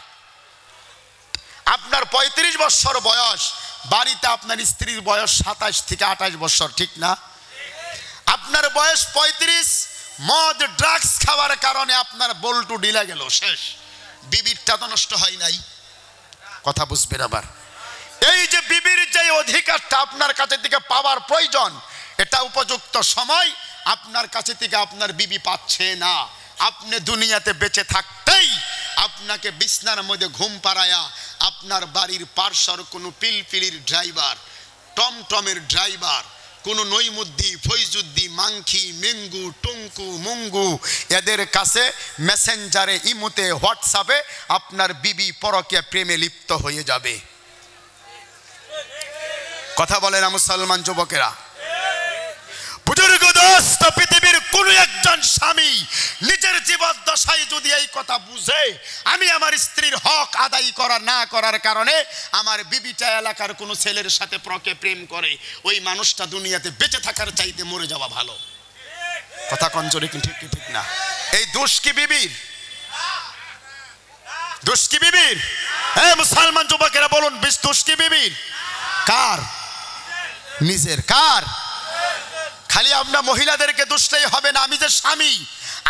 আপনার 35 বছর বয়স, বাড়িতে আপনার স্ত্রীর বয়স 27 থেকে 28 বছর, ঠিক না? আপনার বয়স 35, মদ ড্রাগস খাওয়ার কারণে আপনার বল্টু ঢিলা গেল, শেষ। বিবিরটা তো নষ্ট হয় নাই। কথা বুঝবেন আবার? এই যে বিবির যে অধিকারটা আপনার কাছে থেকে পাওয়ার প্রয়োজন, এটা উপযুক্ত সময় আপনার কাছে থেকে আপনার বিবি পাচ্ছে না। আপনি দুনিয়াতে বেঁচে থাকতেই আপনাকে বিছনার মধ্যে ঘুম পাড়ায়া আপনার বাড়ির পার্শ্বর কোনো পিলপিলির ড্রাইভার, টমটমের ড্রাইভার, কোনো নইমুদ্দি, ফৈজুদ্দি, মাংখি, মেঙ্গু, টুঙ্কু, মুঙ্গু, এদের কাছে মেসেঞ্জারে, ইমুতে, হোয়াটসঅ্যাপে আপনার বিবি পরকীয়া প্রেমে লিপ্ত হয়ে যাবে। কথা বলে না মুসলমান যুবকেরা? বুজুর্গ দোস্ত, পৃথিবীর কোন একজন স্বামী নিজের জীবদ্দশায় যদি এই কথা বুঝে আমি আমার স্ত্রীর হক আদায় করা না করার কারণে আমার বিবিটা এলাকার কোনো ছেলের সাথে পরকে প্রেম করে, ওই মানুষটা দুনিয়াতে বেঁচে থাকার চাইতে মরে যাওয়া ভালো। কথা কঞ্জরে কি ঠিক ঠিক না? এই দোষ কি বিবির? দোষ কি বিবির? এই মুসলমান যুবকেরা বলুন, দোষ কি বিবির? কার? নিজের। কার? খালি আমরা মহিলাদেরকে দোষটাই হবে না। আমি যে স্বামী,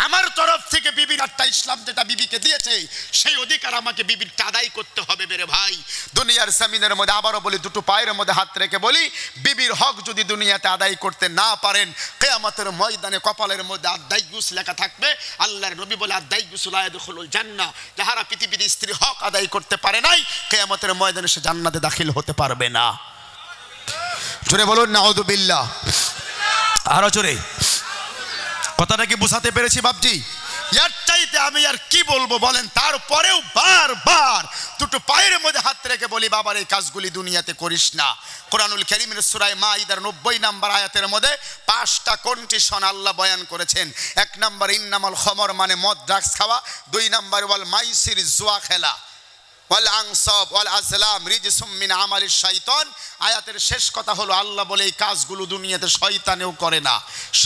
আমার তরফ থেকে বিবির একটা ইসলাম যেটা বিবিকে দিয়েছে, সেই অধিকার আমাকে বিবিরটা আদায় করতে হবে মেরে ভাই। দুনিয়ার জমিনের মধ্যে আবারও বলি, দুটো পায়ের মধ্যে হাত রেখে বলি, বিবির হক যদি দুনিয়াতে আদায় করতে না পারেন, কিয়ামতের ময়দানে কপালের মধ্যে আদায়গুস লেখা থাকবে। আল্লাহর নবী বলে, আদায়গুস লা ইয়াদখুলুল জান্নাহ, যাহারা পৃথিবীর স্ত্রী হক আদায় করতে পারে নাই, কিয়ামতের ময়দানে সে জান্নাতে দাখিল হতে পারবে না। জোরে বলুন নাউযুবিল্লাহ। আরো জোরে। কথাটা কি বুঝাতে পেরেছি বাপজি? এর চাইতে আমি আর কি বলবো বলেন? তারপরেও বারবার দুটো পায়ের মধ্যে হাত রেখে বলি বাবার এই কাজগুলি দুনিয়াতে করিস না। কোরআনুল কারীমের সূরা মাইদার 90 নম্বর আয়াতের মধ্যে 5টা কন্ডিশন আল্লাহ বয়ান করেছেন। 1 নম্বর ইন্নামাল খমর মানে মদ ড্রাগস খাওয়া, 2 নম্বর ওয়াল মাইসির জুয়া খেলা, ওয়াল আনসাব ওয়াল আজলাম রিজসুম মিন আমালিশ শাইতান। আয়াতের শেষ কথা হলো আল্লাহ বলে এই কাজগুলো দুনিয়াতে শয়তানেও করে না,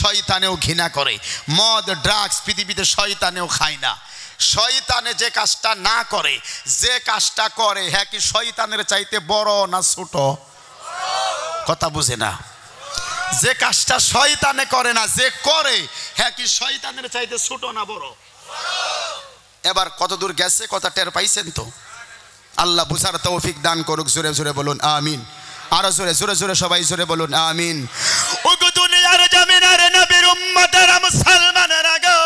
শয়তানেও ঘৃণা করে। মদ ড্রাগস পৃথিবীতে শয়তানেও খায় না। শয়তানে যে কাজটা না করে, যে কাজটা করে হ্যাঁ কি শয়তানের চাইতে বড় না ছোট? কথা বুঝে না। যে কাজটা শয়তানে করে না, যে করে হ্যাঁ কি শয়তানের চাইতে ছোট না বড়? এবার কত দূর গেছে কথা টের পাইছেন তো? আল্লাহ বুঝার তৌফিক দান করুক। জোরে জোরে বলুন আমিন। আরো জোরে জোরে জোরে সবাই জোরে বলুন আমিন। ওগো দুনিয়ার জমিনের নবীর উম্মতেরা মুসলমানেরা গো,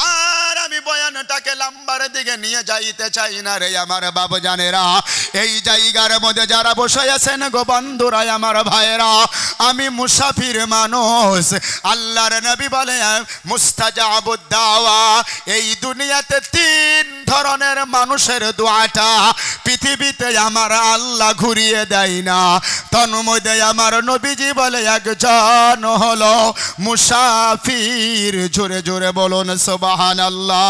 আর আমি বয়ানটাকে লম্বার দিকে নিয়ে যাইতে চাই না রে আমার বাবুজানেরা। এই জায়গার মধ্যে যারা বসে আছেন গো বন্ধুরা, আমার ভাইয়েরা, আমি মুসাফির মানুষ। আল্লাহর নবী বলে মুস্তাজাবুদ দাওয়া, এই দুনিয়াতে 3 ধরনের মানুষের দোয়াটা পৃথিবীতে আমার আল্লাহ ঘুরিয়ে দেয় না। তন্মধ্যে আমার নবীজি বলে একজন হলো মুসাফির। জোরে জোরে বলুন সুবহানাল্লাহ।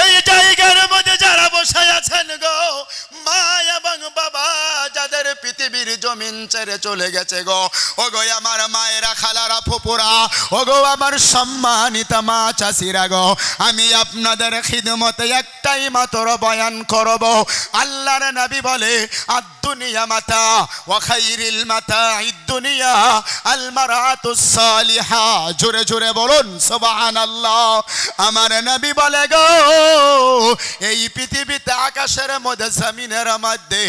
এই জায়গার মধ্যে যারা বসে আছেন গো মা এবং বাবা, যাদের পৃথিবীর জমিন ছেড়ে চলে গেছে গো, ও গো আমার মায়েরা, খালারা, ফুপুরা, ও গো আমার সম্মানিত মা চাচিরা গো, আমি আপনাদের খিদমতে একটাই মাত্র বয়ান করব। আল্লাহর নবী বলে আদ-দুনিয়া মাতা ওয়া খায়রুল মাতা'id দুনিয়া আল মারাতুস সালিহা। জোরে জোরে বলুন সুবহানাল্লাহ। আমার নবী বলে গো, এই পৃথিবীতে আকাশের মধ্যে জমিনের মধ্যে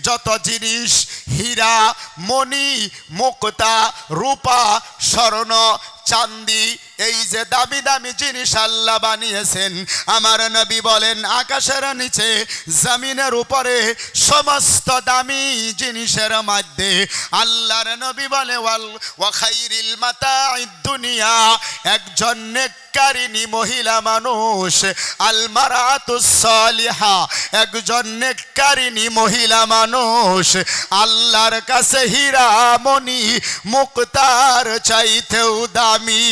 যত জিনিস হীরা মণি মুক্তা রূপা স্বর্ণ চাঁদি, এই যে দামি দামি জিনিস আল্লাহ বানিয়েছেন, আমার নবী বলেন আকাশের নিচে জমিনের উপরে সমস্ত দামি জিনিসের মধ্যে আল্লাহর নবী বলে ওয়া খায়রুল মাতা'id দুনিয়া, একজন নেককারিনী মহিলা মানুষ, আল মারাতুস সালিহা, একজন নেককারিনী মহিলা মানুষ আল্লাহর কাছে হীরা মণি মুক্তার চাইতেও দামি।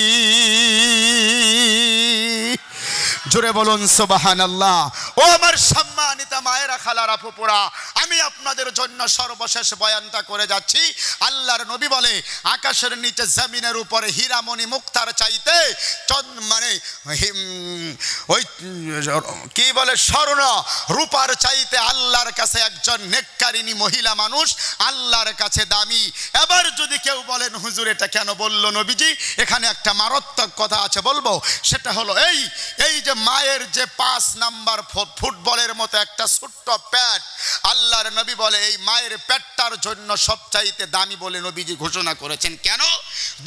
জোরে বলুন সুবহানাল্লাহ। ও আমার সম্মানিত মায়েরা, খালারা, ফুপুরা, আমি আপনাদের জন্য সর্বশেষ বয়ানটা করে যাচ্ছি। আল্লাহর নবী বলে আকাশের নিচে জমিনের উপরে হীরামণি মুক্তার চাইতে মানে ওই কি বলে স্বর্ণ রূপার চাইতে আল্লাহর কাছে একজন নেককারিনী মহিলা মানুষ আল্লাহর কাছে দামি। এবার যদি কেউ বলেন হুজুর এটা কেন বললো নবীজি, এখানে একটা মারাত্মক কথা আছে বলবো। সেটা হলো এই যে মায়ের যে 5 নাম্বার ফুটবলের মতো একটা ছোট্ট পেট, আল্লাহর নবী বলে এই মায়ের পেটটার জন্য সবচাইতে দামি বলে নবীজি ঘোষণা করেছেন। কেন?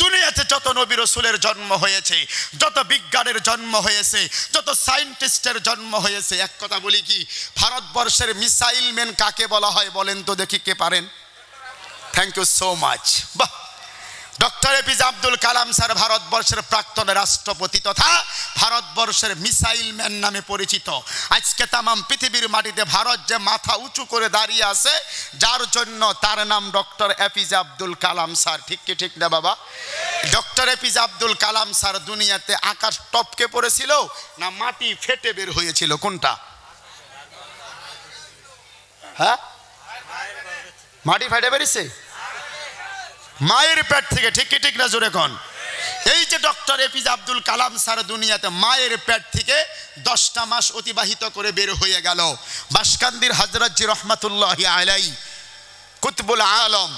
দুনিয়াতে যত নবী রাসূলের জন্ম হয়েছে, যত বিজ্ঞানের জন্ম হয়েছে, যত সায়েন্টিস্টের জন্ম হয়েছে, এক কথা বলি কি, ভারতবর্ষের মিসাইল ম্যান কাকে বলা হয় বলেন তো দেখি, কে পারেন? Thank you so much. বাহ, doctor A P J Abdul Kalam sir ভারতবর্ষের প্রাক্তন রাষ্ট্রপতি তথা ভারতবর্ষের মিসাইল ম্যান নামে পরিচিত। আজকে তামাম পৃথিবীর মাটিতে ভারত যে মাথা উঁচু করে দাঁড়িয়ে আছে, যার জন্য তার নাম doctor A P J Abdul Kalam sir. ঠিক কি ঠিক না বাবা? Doctor A P J Abdul Kalam sir দুনিয়াতে আকাশ টপকে পড়েছিল না মাটি ফেটে বের হয়েছিল? কোনটা? হ্যাঁ, মাটি ফেটে বেরিয়েছে মায়ের পেট থেকে। ঠিক কি ঠিক না? জোরে কোন? এই যে doctor A P J Abdul Kalam sir দুনিয়াতে মায়ের পেট থেকে 10টা মাস অতিবাহিত করে বের হয়ে গেল। বাসকান্দির হযরত জি রহমাতুল্লাহি আলাইহি কুতুবুল আলম,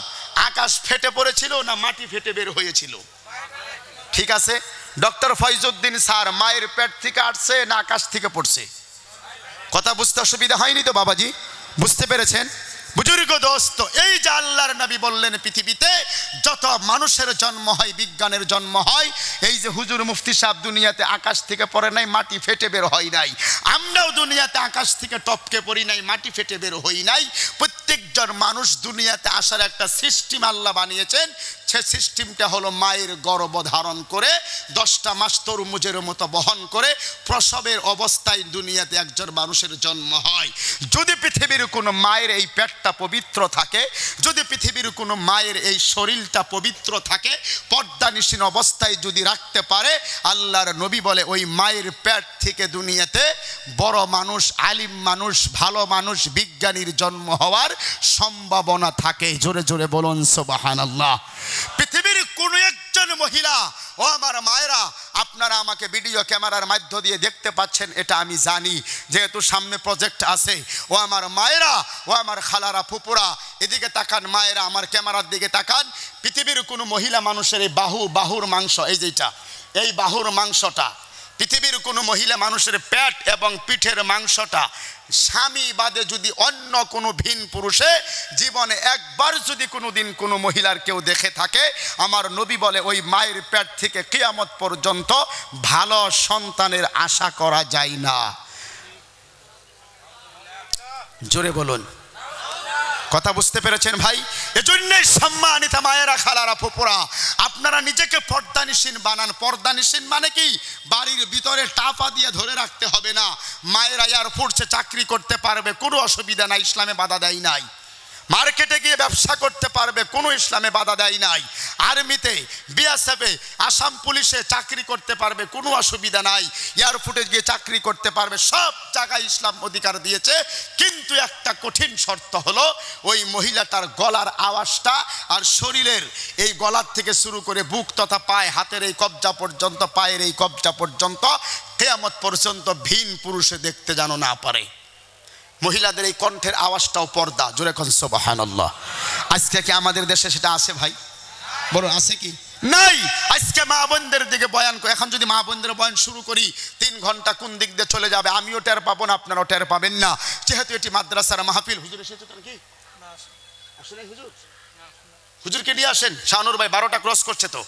আকাশ ফেটে পড়েছিল না মাটি ফেটে বের হয়েছিল? ঠিক আছে, ডক্টর ফয়জউদ্দিন স্যার মায়ের পেট থেকে আসছে না আকাশ থেকে পড়ছে? কথা বুঝতে অসুবিধা হয়নি তো বাবাজি? বুঝতে পেরেছেন? বুজুর্গ দোস্ত, এই যে আল্লাহর নবী বললেন পৃথিবীতে যত মানুষের জন্ম হয়, বিজ্ঞানের জন্ম হয়, এই যে হুজুর মুফতি সাহেব দুনিয়াতে আকাশ থেকে পড়ে নাই, মাটি ফেটে বের হয় নাই। আমরাও দুনিয়াতে আকাশ থেকে টপকে পড়ি নাই, মাটি ফেটে বের হই নাই। প্রত্যেকজন মানুষ দুনিয়াতে আসার একটা সিস্টেম আল্লাহ বানিয়েছেন। সে সিস্টেমটা হলো মায়ের গর্ভ ধারণ করে 10টা মাস তরমুজের মতো বহন করে প্রসবের অবস্থায় দুনিয়াতে একজন মানুষের জন্ম হয়। যদি পৃথিবীর কোনো মায়ের এই পেটটা পবিত্র থাকে, যদি পৃথিবীর কোনো মায়ের এই শরীরটা পবিত্র থাকে, পর্দানিশীন অবস্থায় যদি রাখতে পারে, আল্লাহর নবী বলে ওই মায়ের পেট থেকে দুনিয়াতে বড় মানুষ, আলিম মানুষ, ভালো মানুষ, বিজ্ঞানীর জন্ম হওয়ার সম্ভাবনা থাকে। জোরে জোরে বলুন সুবহানাল্লাহ। পৃথিবীর কোনো একজন মহিলা, ও আমার মায়েরা, আপনারা আমাকে ভিডিও ক্যামেরার মাধ্য দিয়ে দেখতে পাচ্ছেন, এটা আমি জানি, যেহেতু সামনে প্রজেক্ট আছে। ও আমার মায়েরা, ও আমার খালারা, ফুপুরা, এদিকে তাকান মায়েরা, আমার ক্যামেরার দিকে তাকান। পৃথিবীর কোনো মহিলা মানুষের এই বাহুর মাংস, এই যেটা, এই বাহুর মাংসটা, পৃথিবীর কোনো মহিলা মানুষের পেট এবং পিঠের মাংসটা স্বামী বাদে যদি অন্য কোনো ভিন পুরুষে জীবনে একবার যদি কোনো দিন কোনো মহিলার কেউ দেখে থাকে, আমার নবী বলে ওই মায়ের পেট থেকে কিয়ামত পর্যন্ত ভালো সন্তানের আশা করা যায় না। জোরে বলুন, কথা বুঝতে পেরেছেন ভাই? এজন্যই সম্মানিত মায়েরা, খালারা, ফুপুরা, আপনারা নিজেকে পর্দানিশীন বানান। পর্দানিশীন মানে কি? বাড়ির ভিতরে টাপা দিয়ে ধরে রাখতে হবে না। মায়েরা এয়ারফোর্সে চাকরি করতে পারবে, কোনো অসুবিধা নাই, ইসলামে বাধা দেয় নাই। মার্কেটে গিয়ে ব্যবসা করতে পারবে, কোনো ইসলামে বাধা দেয় নাই। আর্মিতে, বিএসএফে, আসাম পুলিশে চাকরি করতে পারবে, কোনো অসুবিধা নাই। এয়ারফোর্সে গিয়ে চাকরি করতে পারবে, সব জায়গায় ইসলাম অধিকার দিয়েছে। কিন্তু একটা কঠিন শর্ত হলো, ওই মহিলাটার গলার আওয়াজটা আর শরীরের এই গলার থেকে শুরু করে বুক তথা পায়ে, হাতের এই কবজা পর্যন্ত, পায়ের এই কবজা পর্যন্ত, কিয়ামত পর্যন্ত ভিন পুরুষে দেখতে যেন না পারে। মহিলাদের এই কণ্ঠের আওয়াজটাও পর্দা। জোরে কোন সুবহানাল্লাহ। আজকে কি আমাদের দেশে সেটা আছে ভাই? বলুন, আছে কি? নাই। আজকে মা বোনদের দিকে বয়ান করে, এখন যদি মা বোনদের বয়ান শুরু করি 3 ঘন্টা কোন দিক দিয়ে চলে যাবে আমিও টের পাবো না, আপনারাও টের পাবেন না। যেহেতু এটি মাদ্রাসার মাহফিল। হুজুর এসেছে তো নাকি? আসলে হুজুর, হুজুরকে নিয়ে আসেন। শাহনুর ভাই 12টা ক্রস করছে তো।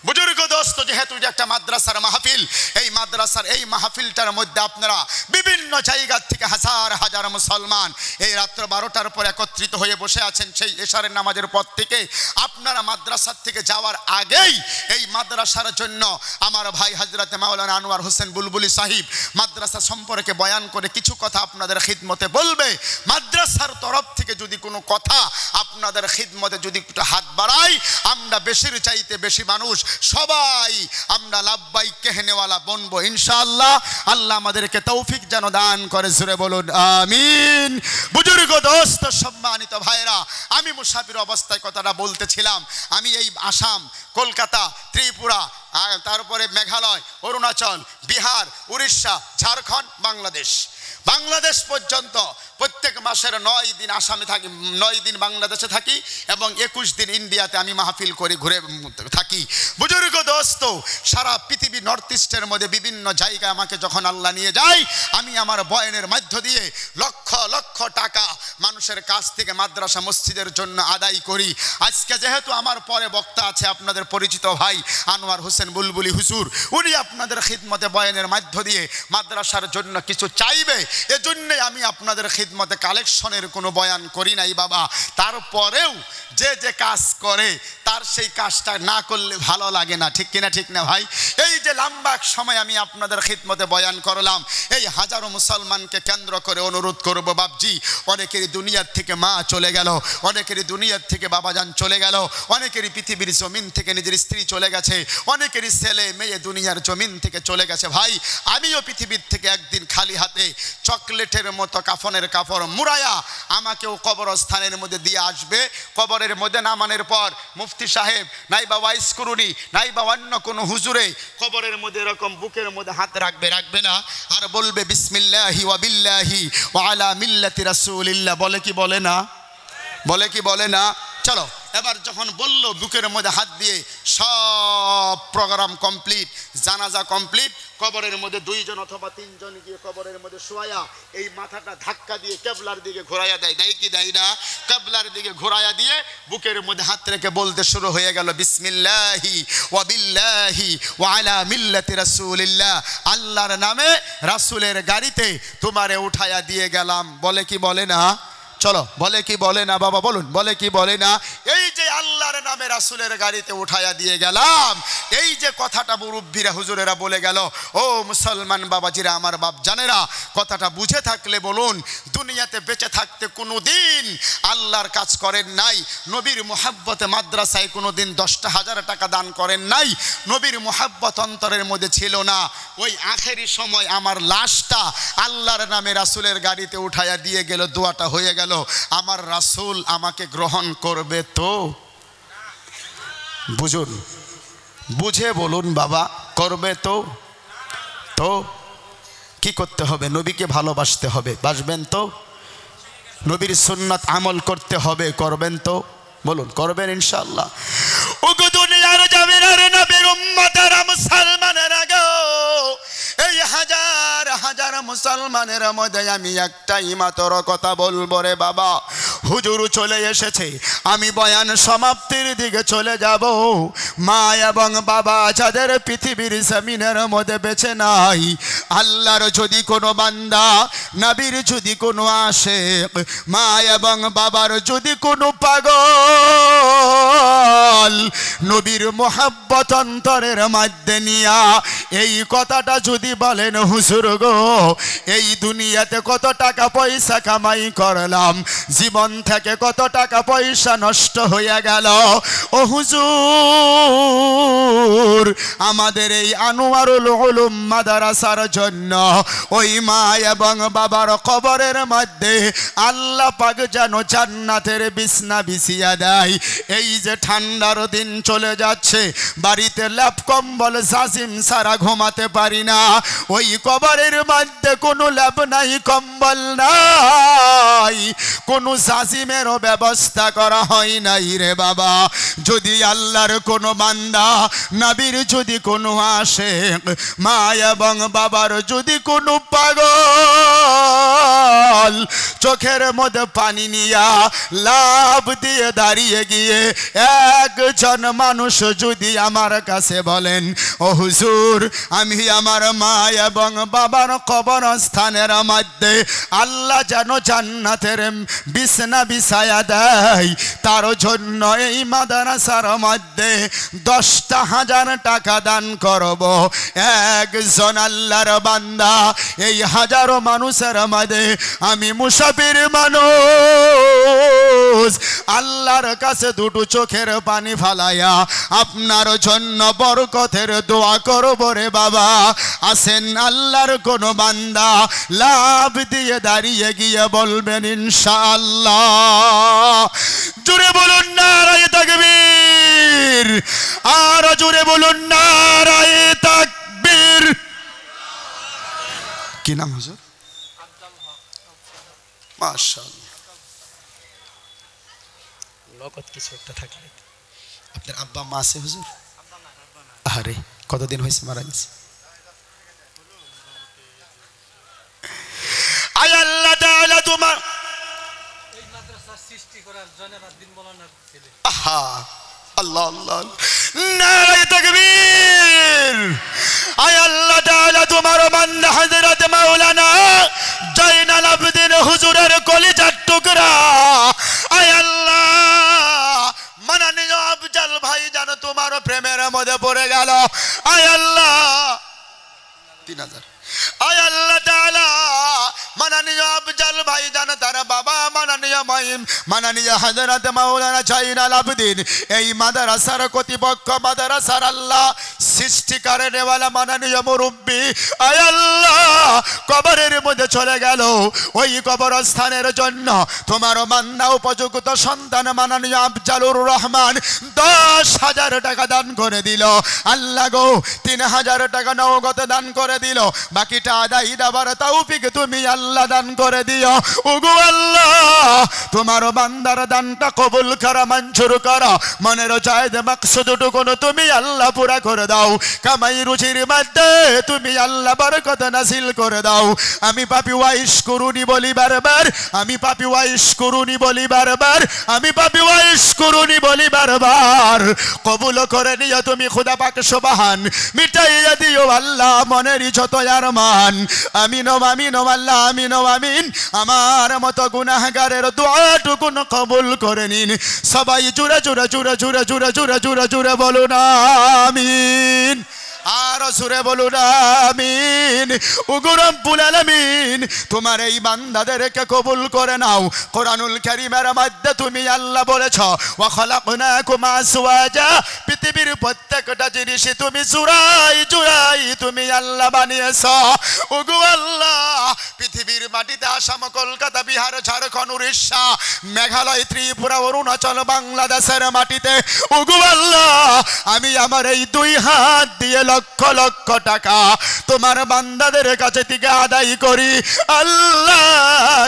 বুজুর্গ দোস্ত, যেহেতু এটা একটা মাদ্রাসার মাহফিল, এই মাদ্রাসার এই মাহফিলটার মধ্যে আপনারা বিভিন্ন জায়গা থেকে হাজার হাজার মুসলমান এই রাত্র 12টার পর একত্রিত হয়ে বসে আছেন। সেই এশারের নামাজের পর থেকে আপনারা মাদ্রাসার থেকে যাওয়ার আগেই এই মাদ্রাসার জন্য আমার ভাই হযরত মাওলানা আনোয়ার হোসেন বুলবুলি সাহিব মাদ্রাসা সম্পর্কে বয়ান করে কিছু কথা আপনাদের খিদমতে বলবে। মাদ্রাসার তরফ থেকে যদি কোনো কথা আপনাদের খিদমতে যদি একটু হাত বাড়াই, আমরা বেশির চাইতে বেশি মানুষ সবাই আমরা লাব্বাইক কেহনেওয়ালা বনবো ইনশাআল্লাহ। আল্লাহ আমাদেরকে তৌফিক যেন দান করে। জোরে বলুন আমিন। বুজুর্গ দোস্ত, সম্মানিত ভাইরা, আমি মুসাফির অবস্থায় কথাটা বলতেছিলাম। আমি এই আসাম, কলকাতা, ত্রিপুরা, তারপরে মেঘালয়, অরুণাচল, বিহার, উড়িষ্যা, ঝাড়খণ্ড, বাংলাদেশ পর্যন্ত প্রত্যেক মাসের 9 দিন আসামে থাকি, 9 দিন বাংলাদেশে থাকি এবং 21 দিন ইন্ডিয়াতে আমি মাহফিল করে ঘুরে থাকি। বুজুর্গ দোস্ত, সারা পৃথিবী নর্থ ইস্টের মধ্যে বিভিন্ন জায়গায় আমাকে যখন আল্লাহ নিয়ে যায়, আমি আমার বয়ানের মধ্য দিয়ে লক্ষ লক্ষ টাকা মানুষের কাছ থেকে মাদ্রাসা মসজিদের জন্য আদায় করি। আজকে যেহেতু আমার পরে বক্তা আছে আপনাদের পরিচিত ভাই আনোয়ার হোসেন বুলবুলি হুজুর, উনি আপনাদের খিদমতে বয়ানের মধ্য দিয়ে মাদ্রাসার জন্য কিছু চাইবে, এজন্যই আমি আপনাদের খিদমতে কালেকশনের কোনো বয়ান করি নাই বাবা। তারপরেও যে কাজ করে তার সেই কাজটা না করলে ভালো লাগে না, ঠিক কিনা? ঠিক না ভাই? এই যে লম্বা সময় আমি আপনাদের খিদমতে বয়ান করলাম, এই হাজারো মুসলমানকে কেন্দ্র করে অনুরোধ করব বাপজি, অনেকেরই দুনিয়ার থেকে মা চলে গেল, অনেকেরই দুনিয়ার থেকে বাবাজান চলে গেল, অনেকেরই পৃথিবীর জমিন থেকে নিজের স্ত্রী চলে গেছে, অনেকেরই ছেলে মেয়ে দুনিয়ার জমিন থেকে চলে গেছে। ভাই, আমিও পৃথিবীর থেকে একদিন খালি হাতে চকলেটের মতো কাফনের কাপড় মুড়ায়া আমাকেও কবরস্থানের মধ্যে দিয়ে আসবে। কবরের মধ্যে নামানোর পর মুফতি সাহেব নাই বা ওয়াইস করুনি নাই বা অন্য কোনো হুজুরে কবরের মধ্যে এরকম বুকের মধ্যে হাত রাখবে না, আর বলবে বিসমিল্লাহি ওয়া বিল্লাহি ওয়া আলা মিল্লাতি রাসূলিল্লাহ। বলে কি বলে না? বলে কি বলে না? চলো, এবার যখন বলল বুকের মধ্যে হাত দিয়ে, সব প্রোগ্রাম কমপ্লিট, জানাজা কমপ্লিট, কবরের মধ্যে 2 জন অথবা 3 জন গিয়ে কবরের মধ্যে শোয়া এই মাথাটা ধাক্কা দিয়ে কেবলার দিকে ঘোরাইয়া দেয়, দেয় কি দেয় না? কেবলার দিকে ঘোরাইয়া দিয়ে বুকের মধ্যে হাত রেখে বলতে শুরু হয়ে গেল বিসমিল্লাহি ওয়া বিল্লাহি ওয়া আলা মিল্লাতি রাসূলিল্লাহ। আল্লাহর নামে রাসূলের গাড়িতে তোমারে উঠাইয়া দিয়ে গেলাম। বলে কি বলে না? চলো, বলে কি বলে না বাবা বলুন, বলে কি বলে না? এই যে আল্লাহর নামে রাসূলের গাড়িতে উঠাইয়া দিয়ে গেলাম, এই যে কথাটা মুরব্বীরা হুজুরেরা বলে গেল, ও মুসলমান বাবাজিরা, আমার বাপ জানেরা, কথাটা বুঝে থাকলে বলুন, দুনিয়াতে বেঁচে থাকতে কোনো দিন আল্লাহর কাজ করেন নাই, নবীর মুহাব্বতে মাদ্রাসায় কোনো দিন 10,000 টাকা দান করেন নাই, নবীর মুহাব্বত অন্তরের মধ্যে ছিল না। ওই আখেরি সময় আমার লাশটা আল্লাহর নামে রাসূলের গাড়িতে উঠাইয়া দিয়ে গেল, দোয়াটা হয়ে গেল, আমার রাসূল আমাকে গ্রহণ করবে তো? বুঝুন, বুঝে বলুন বাবা, করবে তো? তো কি করতে হবে? নবীকে ভালোবাসতে হবে, বাসবেন তো? নবীর সুন্নাত আমল করতে হবে, করবেন তো? বলুন, করবেন ইনশাআল্লাহ? ওগো দুনিয়ার জামিনের নবীর উম্মতেরা, মুসলমানেরা গো, এই হাজার হাজার মুসলমানের মধ্যে আমি একটাই মাত্র কথা বলবো রে বাবা, হুজুর চলে এসেছে, আমি বয়ান সমাপ্তির দিকে চলে যাব। মা এবং বাবা যাদের পৃথিবীর জমিনের মধ্যে বেঁচে নাই, আল্লাহর যদি কোনো বান্দা, নবীর যদি কোনো আশিক, মা এবং বাবার যদি কোনো পাগল, নবীর মুহাব্বত অন্তরের মধ্যে নিয়া এই কথাটা যদি বলেন, হুজুর গো, এই দুনিয়াতে কত টাকা পয়সা কামাই করলাম, জীবন থেকে কত টাকা পয়সা নষ্ট হয়ে গেল, ও হুজুর, আমাদের এই আনোয়ারুল উলুম মাদ্রাসার জন্য ওই মা এবং বাবার কবরের মধ্যে আল্লাহ পাক যেন জান্নাতের বিছনা বিছিয়ে দেয়। এই যে ঠান্ডার দিন চলে যাচ্ছে, বাড়িতে ল্যাপ কম্বল জাজিম সারা ঘুমাতে পারি না, ওই কবরের মধ্যে কোনো ল্যাপ নাই, কম্বল নাই, কোনো জাজিমেরও ব্যবস্থা করা হয় নাই রে বাবা। যদি আল্লাহর কোনো বান্দা, নবীর যদি কোনো আশিক, মা এবং বাবার যদি কোনো পাগল চোখের মধ্যে পানি নিয়া লাভ দিয়ে দাঁড়িয়ে গিয়ে একজন মানুষ যদি আমার কাছে বলেন, ও হুজুর, আমি আমার মা এবং বাবার কবরস্থানের মধ্যে আল্লাহ যেন জান্নাতের বিছনা বিছায়া দেয়, তার জন্য এই মাদ্রাসার মধ্যে 10,000 টাকা দান করব। একজন আল্লাহর বান্দা, এই হাজারো মানুষের মধ্যে আমি মুসাফির মানুষ, আল্লাহর কাছে দুটো চোখের পানি ফালাইয়া আপনার জন্য বরকতের দোয়া করব রে বাবা। আসেন, আল্লাহর কোন বান্দা লাভ দিয়ে দাঁড়িয়ে গিয়ে বলবেন ইনশাআল্লাহ। জোরে বলুন নারায়ে তাকবীর, আর জোরে বলুন নারায়ে তাকবীর। কি নাম হুজুর? মাশাআল্লাহ, নগদ কিছু একটা থাকলে। আপনার আব্বা মা আছে হুজুর? আরে কতদিন হয়েছে মারা গেছে? আয় আল্লাহ তাআলা তোমার এই মাদ্রাসা সৃষ্টি করার জনবাদ দিন বলানোর ছেলে। আহা, আল্লাহ আল্লাহ, নারায়ে তাকবীর। আয় আল্লাহ তাআলা তোমার বান্দা হযরত মাওলানা জয়নাল আবেদিন হুজুরের কলিজার টুকরা, আয় আল্লাহ মাননীয় আফজাল ভাই যেন তোমার প্রেমের মধ্যে পড়ে গেল। আয় আল্লাহ 3000। আয় আল্লাহ তাআলা মাননীয় আফজাল ভাই যেন তার বাবা মাননীয় হযরত মাওলানা জয়নাল আবেদিন, এই মাদ্রাসার কর্তৃপক্ষ, মাদ্রাসার আল্লাহ সৃষ্টিকারীওয়ালা মাননীয় মুরব্বী, আয় আল্লাহ কবরের মধ্যে চলে গেল, ওই কবরস্থানের জন্য তোমার বান্দা উপযুক্ত সন্তান মাননীয় আফজালুর রহমান 10,000 টাকা দান করে দিল। আল্লাহ গো, 3,000 টাকা নগদ দান করে দিল, বাকিটা আদায় দেওয়ার তৌফিক তুমি আল্লাহ দান করে দিও। ওগো আল্লাহ, তোমার বান্দার দানটা কবুল করা, মঞ্জুর করা, মনের চাহিদা মাকসুদটুকুনো তুমি আল্লাহ পুরা করে দাও। কামাই রুচির মধ্যে তুমি আল্লাহ বরকত নাসিল করে দাও। আমি পাপী ওয়াইশ করুনি বলি বারবার, আমি পাপী ওয়াইশ করুনি বলি বারবার, আমি পাপী ওয়াইশ করুনি বলি বারবার। কবুল করে নিও তুমি খুদা পাক সুবহান, মিটাইয়া দিও আল্লাহ মনেরই যত আরমান। আমিন ও আমিন ও আল্লাহ আমিন ও আমিন। আমার মতো গুনাহগারের দোয়াটুকুন কবুল করে নিন। সবাই জুড়ে জুড়ে জুড়ে জুড়ে জুড়ে জুড়ে জুড়ে জুড়ে বলুন আমিন। আর সুরে বলুন আমিন। ওগো রব্বুল আলামিন, তোমার এই বান্দাদেরকে কবুল করে নাও। কোরআনুল কারীমের মধ্যে তুমি আল্লাহ বলেছ, ওয়া খালাকনাকুম আসওয়াজা, পৃথিবীর প্রত্যেকটা জিনিস তুমি জুড়াই জুড়াই তুমি আল্লাহ বানিয়েছ। ওগো আল্লাহ, পৃথিবীর মাটিতে আসাম, কলকাতা, বিহার, ঝাড়খণ্ড, উড়িষ্যা, মেঘালয়, ত্রিপুরা, অরুণাচল, বাংলাদেশের মাটিতে ওগো আল্লাহ, আমি আমার এই দুই হাত দিয়ে লক্ষ লক্ষ টাকা তোমার বান্দাদের কাছে থেকে আদায় করি। আল্লাহ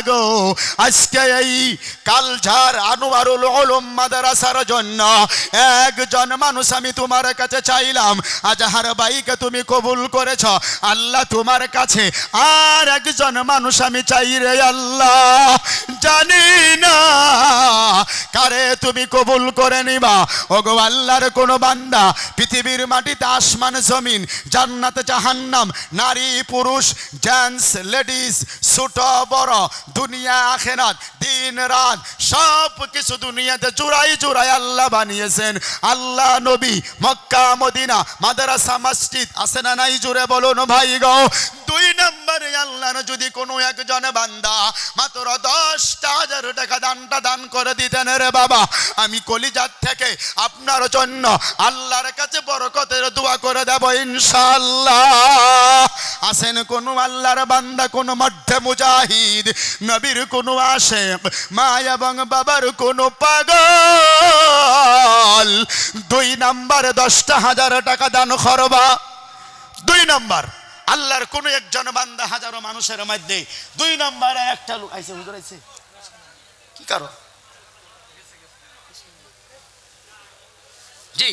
গো, আজকে এই কালঝার আনোয়ারুল উলুম মাদ্রাসার জন্য একজন মানুষ আমি তোমার কাছে চাইলাম, আজহার ভাইকে তুমি কবুল করেছ। আল্লাহ তোমার কাছে আর একজন মানুষ আমি চাই রে আল্লাহ, জানি না কারে তুমি কবুল করে নিবা। ওগো আল্লাহর কোন বান্দা পৃথিবীর মাটিতে আসমান জমিন, জান্নাত জাহান্নাম, নারী পুরুষ, জেন্টস লেডিস, ছোট বড়, দুনিয়া আখিরাত, দিন রাত, সব কিছু দুনিয়াতে জুড়াই জুড়াই আল্লাহ বানিয়েছেন। আল্লাহ নবী, মক্কা মদিনা, মাদ্রাসা মসজিদ আছে না নাই? জুড়ে বলুন ভাই গো। দুই নম্বরে আল্লাহর যদি কোনো একজন বান্দা মাত্র 10,000 টাকা দান করে দিতেন রে বাবা, আমি কলিজার থেকে আপনার জন্য আল্লাহর কাছে বরকতের দোয়া করে দেব ইনশাআল্লাহ। আসেন কোন আল্লাহর বান্দা, কোন মধ্যে মুজাহিদ, নবীর কোন আশিক, মা এবং বাবার কোন পাগল, 2 নম্বর 10,000 টাকা দান করবা। 2 নম্বর আল্লাহর কোন একজন বান্দা হাজারো মানুষের মধ্যে 2 নম্বরে একটা লোক আইছে, হুজুর আইছে কি কারণ? জি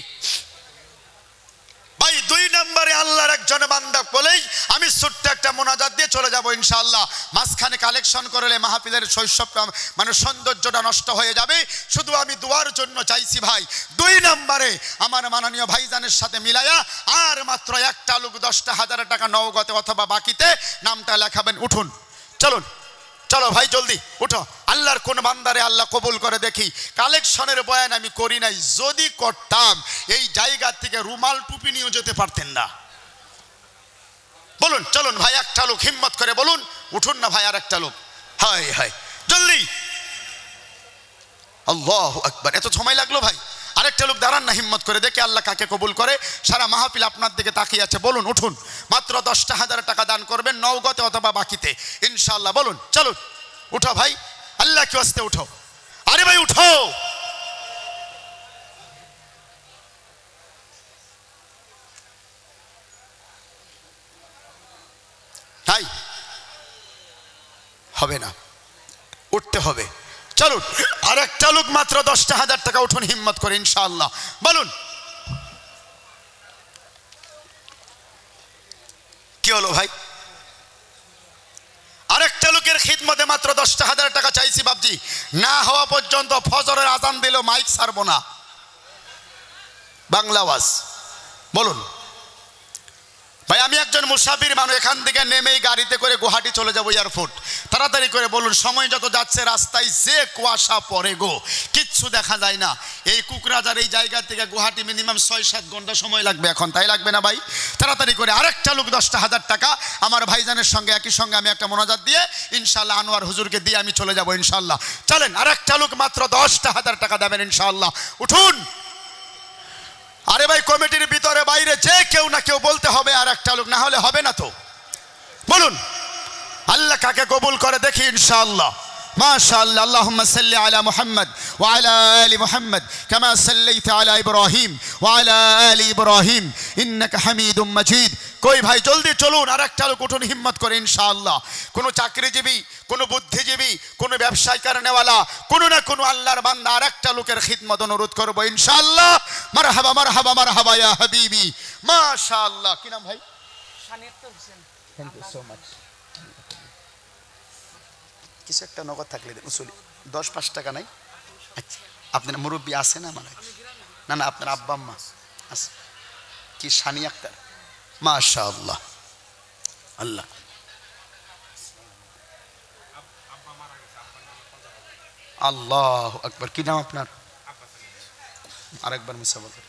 ভাই, 2 নম্বরে আল্লাহর একজন বান্দা বলেই আমি ছোট্ট একটা মোনাজাত দিয়ে চলে যাব ইনশাআল্লাহ। মাঝখানে কালেকশন করলে মাহফিলের শৈশবটা মানে সৌন্দর্যটা নষ্ট হয়ে যাবে। শুধু আমি দোয়ার জন্য চাইছি ভাই, 2 নম্বরে আমার মাননীয় ভাইজানের সাথে মিলায়া আর মাত্র একটা লোক 10,000 টাকা নগদে অথবা বাকিতে নামটা লেখাবেন। উঠুন, চলুন, চলো ভাই জলদি উঠো। আল্লাহর কোন বান্দারে আল্লাহ কবুল করে দেখি। কালেকশনের বয়ান আমি করি নাই, যদি করতাম এই জায়গা থেকে রুমাল টুপি নিয়ে যেতে পারতেন না। বলুন, চলুন ভাই, একটা লোক হিম্মত করে বলুন, উঠুন না ভাই, আর একটা লোক। হায় হায়, জলদি। আল্লাহু আকবার, এত সময় লাগলো ভাই? আরেকটা লোক দাঁড়ান না, হিম্মত করে দেখে আল্লাহ কাকে কবুল করে। সারা মাহফিল আপনার দিকে তাকিয়ে আছে। বলুন, উঠুন, মাত্র 10,000 টাকা দান করবেন নগদে অথবা বাকিতে ইনশাআল্লাহ। বলুন, চলুন, উঠো ভাই, আল্লাহ কি আসতে উঠো। আরে ভাই উঠো। তাই হবে না, উঠতে হবে। চলুন, আর একটা লোক মাত্র 10,000 টাকা, উঠুন হিম্মত করে ইনশাআল্লাহ। বলুন, কি হলো ভাই? আরেকটা লোকের খিদমতে মাত্র 10,000 টাকা চাইছি বাবজি। না হওয়া পর্যন্ত ফজরের আজান দিল মাইক ছাড়বো না, বাংলা আওয়াজ। বলুন ভাই, আমি একজন মুসাফির মানুষ, এখান থেকে নেমেই গাড়িতে করে গুয়াহাটি চলে যাবো এয়ারপোর্ট। তাড়াতাড়ি করে বলুন, সময় যত যাচ্ছে রাস্তায় যে কুয়াশা পড়ে গো, কিচ্ছু দেখা যায় না। এই কুকরাজার এই জায়গা থেকে গুয়াহাটি মিনিমাম 6-7 ঘন্টা সময় লাগবে এখন, তাই লাগবে না ভাই? তাড়াতাড়ি করে আরেকটা লোক 10,000 টাকা আমার ভাইজানের সঙ্গে একই সঙ্গে আমি একটা মোনাজাত দিয়ে ইনশাআল্লাহ আনোয়ার হুজুরকে দিয়ে আমি চলে যাবো ইনশাআল্লাহ। চলেন, আরেকটা লোক মাত্র 10,000 টাকা দেবেন ইনশাআল্লাহ। উঠুন। আরে ভাই, কমিটির ভিতরে বাইরে যে কেউ না কেউ বলতে হবে আর একটা লোক, না হলে হবে না তো। বলুন, আল্লাহ কাকে কবুল করে দেখি ইনশাআল্লাহ। মাশাআল্লাহ। আল্লাহুম্মা সাল্লি আলা মুহাম্মদ ওয়া আলা আলি মুহাম্মদ কামা সাল্লাইতা আলা ইব্রাহিম ওয়া আলা আলি ইব্রাহিম ইন্নাকা হামিদুম মাজিদ। কই ভাই জলদি চলুন, আরেকটা লোক উঠুন হিম্মত করে ইনশাআল্লাহ। কোনো চাকরিজীবী, কোনো বুদ্ধিজীবী, কোনো ব্যবসায় কারণেওয়ালা, কোনো না কোনো আল্লাহর বান্দা আরেকটা লোকের খিদমত অনুরোধ করব ইনশাআল্লাহ। মারহাবা মারহাবা মারহাবা ইয়া হাবিবি। মাশাআল্লাহ। কি নাম ভাই? Shaniaktar Hossain. Thank you so much. কিছু একটা নগদ থাকলে দেন উসুলি, 10-5 টাকা নাই? আচ্ছা, আপনার মুরব্বী আছে না? মানে না না, আপনার আব্বা আম্মা আছে কি? শানি আক্তার। মাশাআল্লাহ। আল্লাহ আল্লাহু আকবার। কি নাম আপনার? আরেকবার মিশা বলতে।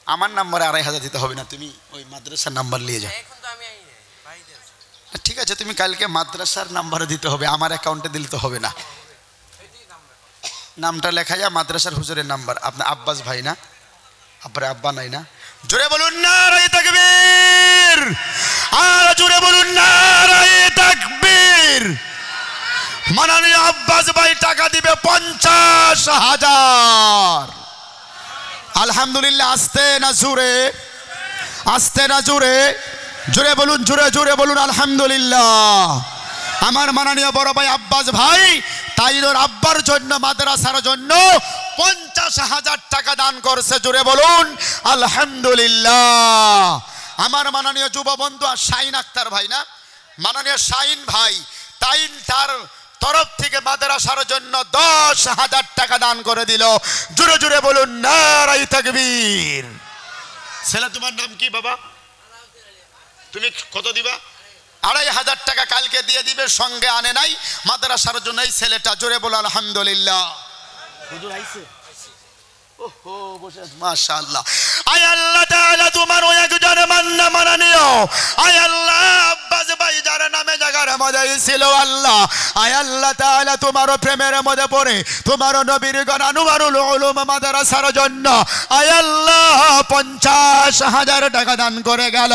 আমার নাম্বারে 2500 দিতে হবে না, তুমি ওই মাদ্রাসার নাম্বার নিয়ে যাও। ঠিক আছে, তুমি কালকে মাদ্রাসার নাম্বারে দিতে হবে, আমার অ্যাকাউন্টে দিলে তো হবে না। নামটা লেখা যায় মাদ্রাসার হুজুরের নাম্বার। আপনার আব্বাস ভাই না? আপনার আব্বা নাই না? জোরে বলুন নারে তাকবীর। আর জোরে বলুন নারে তাকবীর। মাননীয় আব্বাস ভাই টাকা দিবে 50,000। আলহামদুলিল্লাহ। আসতে না জোরে? আসতে না জোরে? জোরে বলুন, জোরে জোরে বলুন আলহামদুলিল্লাহ। আমার মাননীয় বড় ভাই আব্বাস ভাই তাইর আব্বার জন্য, মাদ্রাসার জন্য 50,000 টাকা দান করছে। জোরে বলুন আলহামদুলিল্লাহ। আমার মাননীয় যুব বন্ধু আর শাহিন আক্তার ভাই না, মাননীয় শাহিন ভাই তাইন তার তরফ থেকে মাদ্রাসার জন্য 10,000 টাকা দান করে দিল। জোরে জোরে বলুন নারে তাকবীর। ছেলে তোমার নাম কি বাবা? তুমি কত দিবা? 2,500 টাকা কালকে দিয়ে দিবে, সঙ্গে আনে নাই মাদ্রাসার জন্য এই ছেলেটা। জোরে বলো আলহামদুলিল্লাহ। হুজুর আইছে? ওহো বসে। মাশাআল্লাহ। আয় আল্লাহ তাআলা তোমার ওই একজন মান্না মাননীয়, আয় আল্লাহ আব্বাস ভাই যার নামে জায়গার মধ্যে ছিল আল্লাহ, আয় আল্লাহ তাআলা তোমার প্রেমের মধ্যে পড়ে তোমার নবীর গণ আনোয়ারুল উলুম মাদ্রাসার জন্য আয় আল্লাহ 50,000 টাকা দান করে গেল।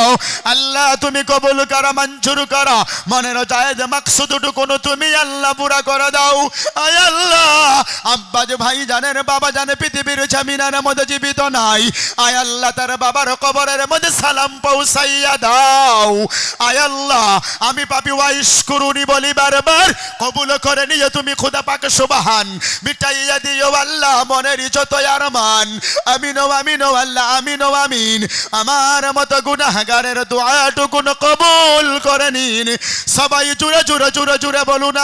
আল্লাহ তুমি কবুল করো, মঞ্জুর করো, মনের জায়েজ মাকসুদটুকু তুমি আল্লাহ পুরা করে দাও। আয় আল্লাহ আব্বাস ভাই জানের বাবা জানে পৃথিবীর জমিনের মধ্যে জীবিত নাই, আয় আল্লাহ তার বাবার কবরের মধ্যে সালাম পৌঁছাইয়া দাও। আয় আল্লাহ আমি পাপী ওয়াইশ করুনি বলি বারবার, কবুল করে নিয়ে তুমি খোদা পাক সুবহান মিটাইয়া দিও আল্লাহ মনের যত আরমান। আমিন ও আমিন ও আল্লাহ আমিন ও আমিন। আমার মতো গুনাহগারের দোয়াটুকু কবুল করে নিন। সবাই জুড়ে জুড়ে জুড়ে জুড়ে বলুন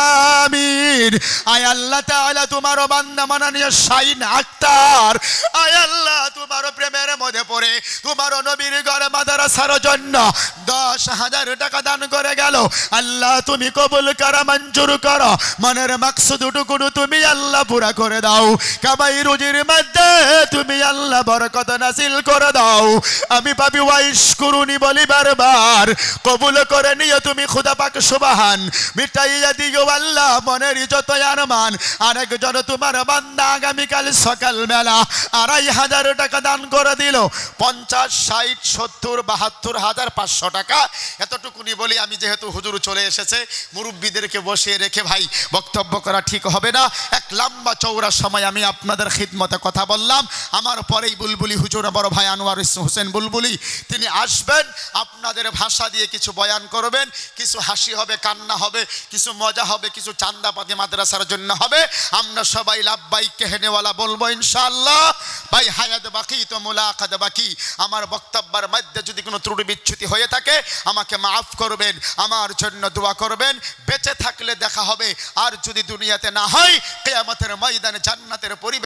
আমিন। আয় আল্লাহ তাআলা তোমার বান্দা মাননীয় শাহিন আক্তার, আয় আল্লাহ তোমার প্রেমের মধ্যে পড়ে তোমার নবীর ঘর মাদ্রাসার জন্য 10,000 টাকা দান করে গেল। আল্লাহ তুমি কবুল করো, মঞ্জুর করো, মনের মাকসুদটুকু তুমি আল্লাহ পুরা করে দাও। কামাই রুজির মধ্যে তুমি আল্লাহ বরকত নাসিল করে দাও। আমি পাপী ওয়াইশ করুনি বলি বারবার, কবুল করে নিয়ে তুমি খোদা পাক সুবহান মিটাইয়া দিও আল্লাহ মনের যত আরমান। আরেকজন তোমার বান্দা আগামীকাল সকাল বেলা 2,500 টাকা দান করে দিল। 50, 60, 70, 72,500 টাকা এতটুকুনি বলি। আমি যেহেতু হুজুর চলে এসেছে, মুরব্বীদেরকে বসিয়ে রেখে ভাই বক্তব্য করা ঠিক হবে না। এক লম্বা চৌড়া সময় আমি আপনাদের খিদমতে কথা বললাম। আমার পরেই বুলবুলি হুজুর বড় ভাই আনোয়ার হোসেন বুলবুলি তিনি আসবেন, আপনাদের ভাষা দিয়ে কিছু বয়ান করবেন। কিছু হাসি হবে, কান্না হবে, কিছু মজা হবে, কিছু চান্দাপাতি মাদ্রাসার জন্য হবে। আমরা সবাই লাব্বাইক কেহনেওয়ালা বলবো ইনশাআল্লাহ। ভাই হায়াত বাকি তো মুলাকাত বাকি। আমার বক্তব্যের মধ্যে যদি কোনো ত্রুটি বিচ্যুতি হয়ে থাকে আমাকে মাফ করবেন, আমার জন্য দোয়া করবেন। বেঁচে থাকলে দেখা হবে, আর যদি দুনিয়াতে না হয় কিয়ামতের ময়দানে জান্নাতের পরিবেশ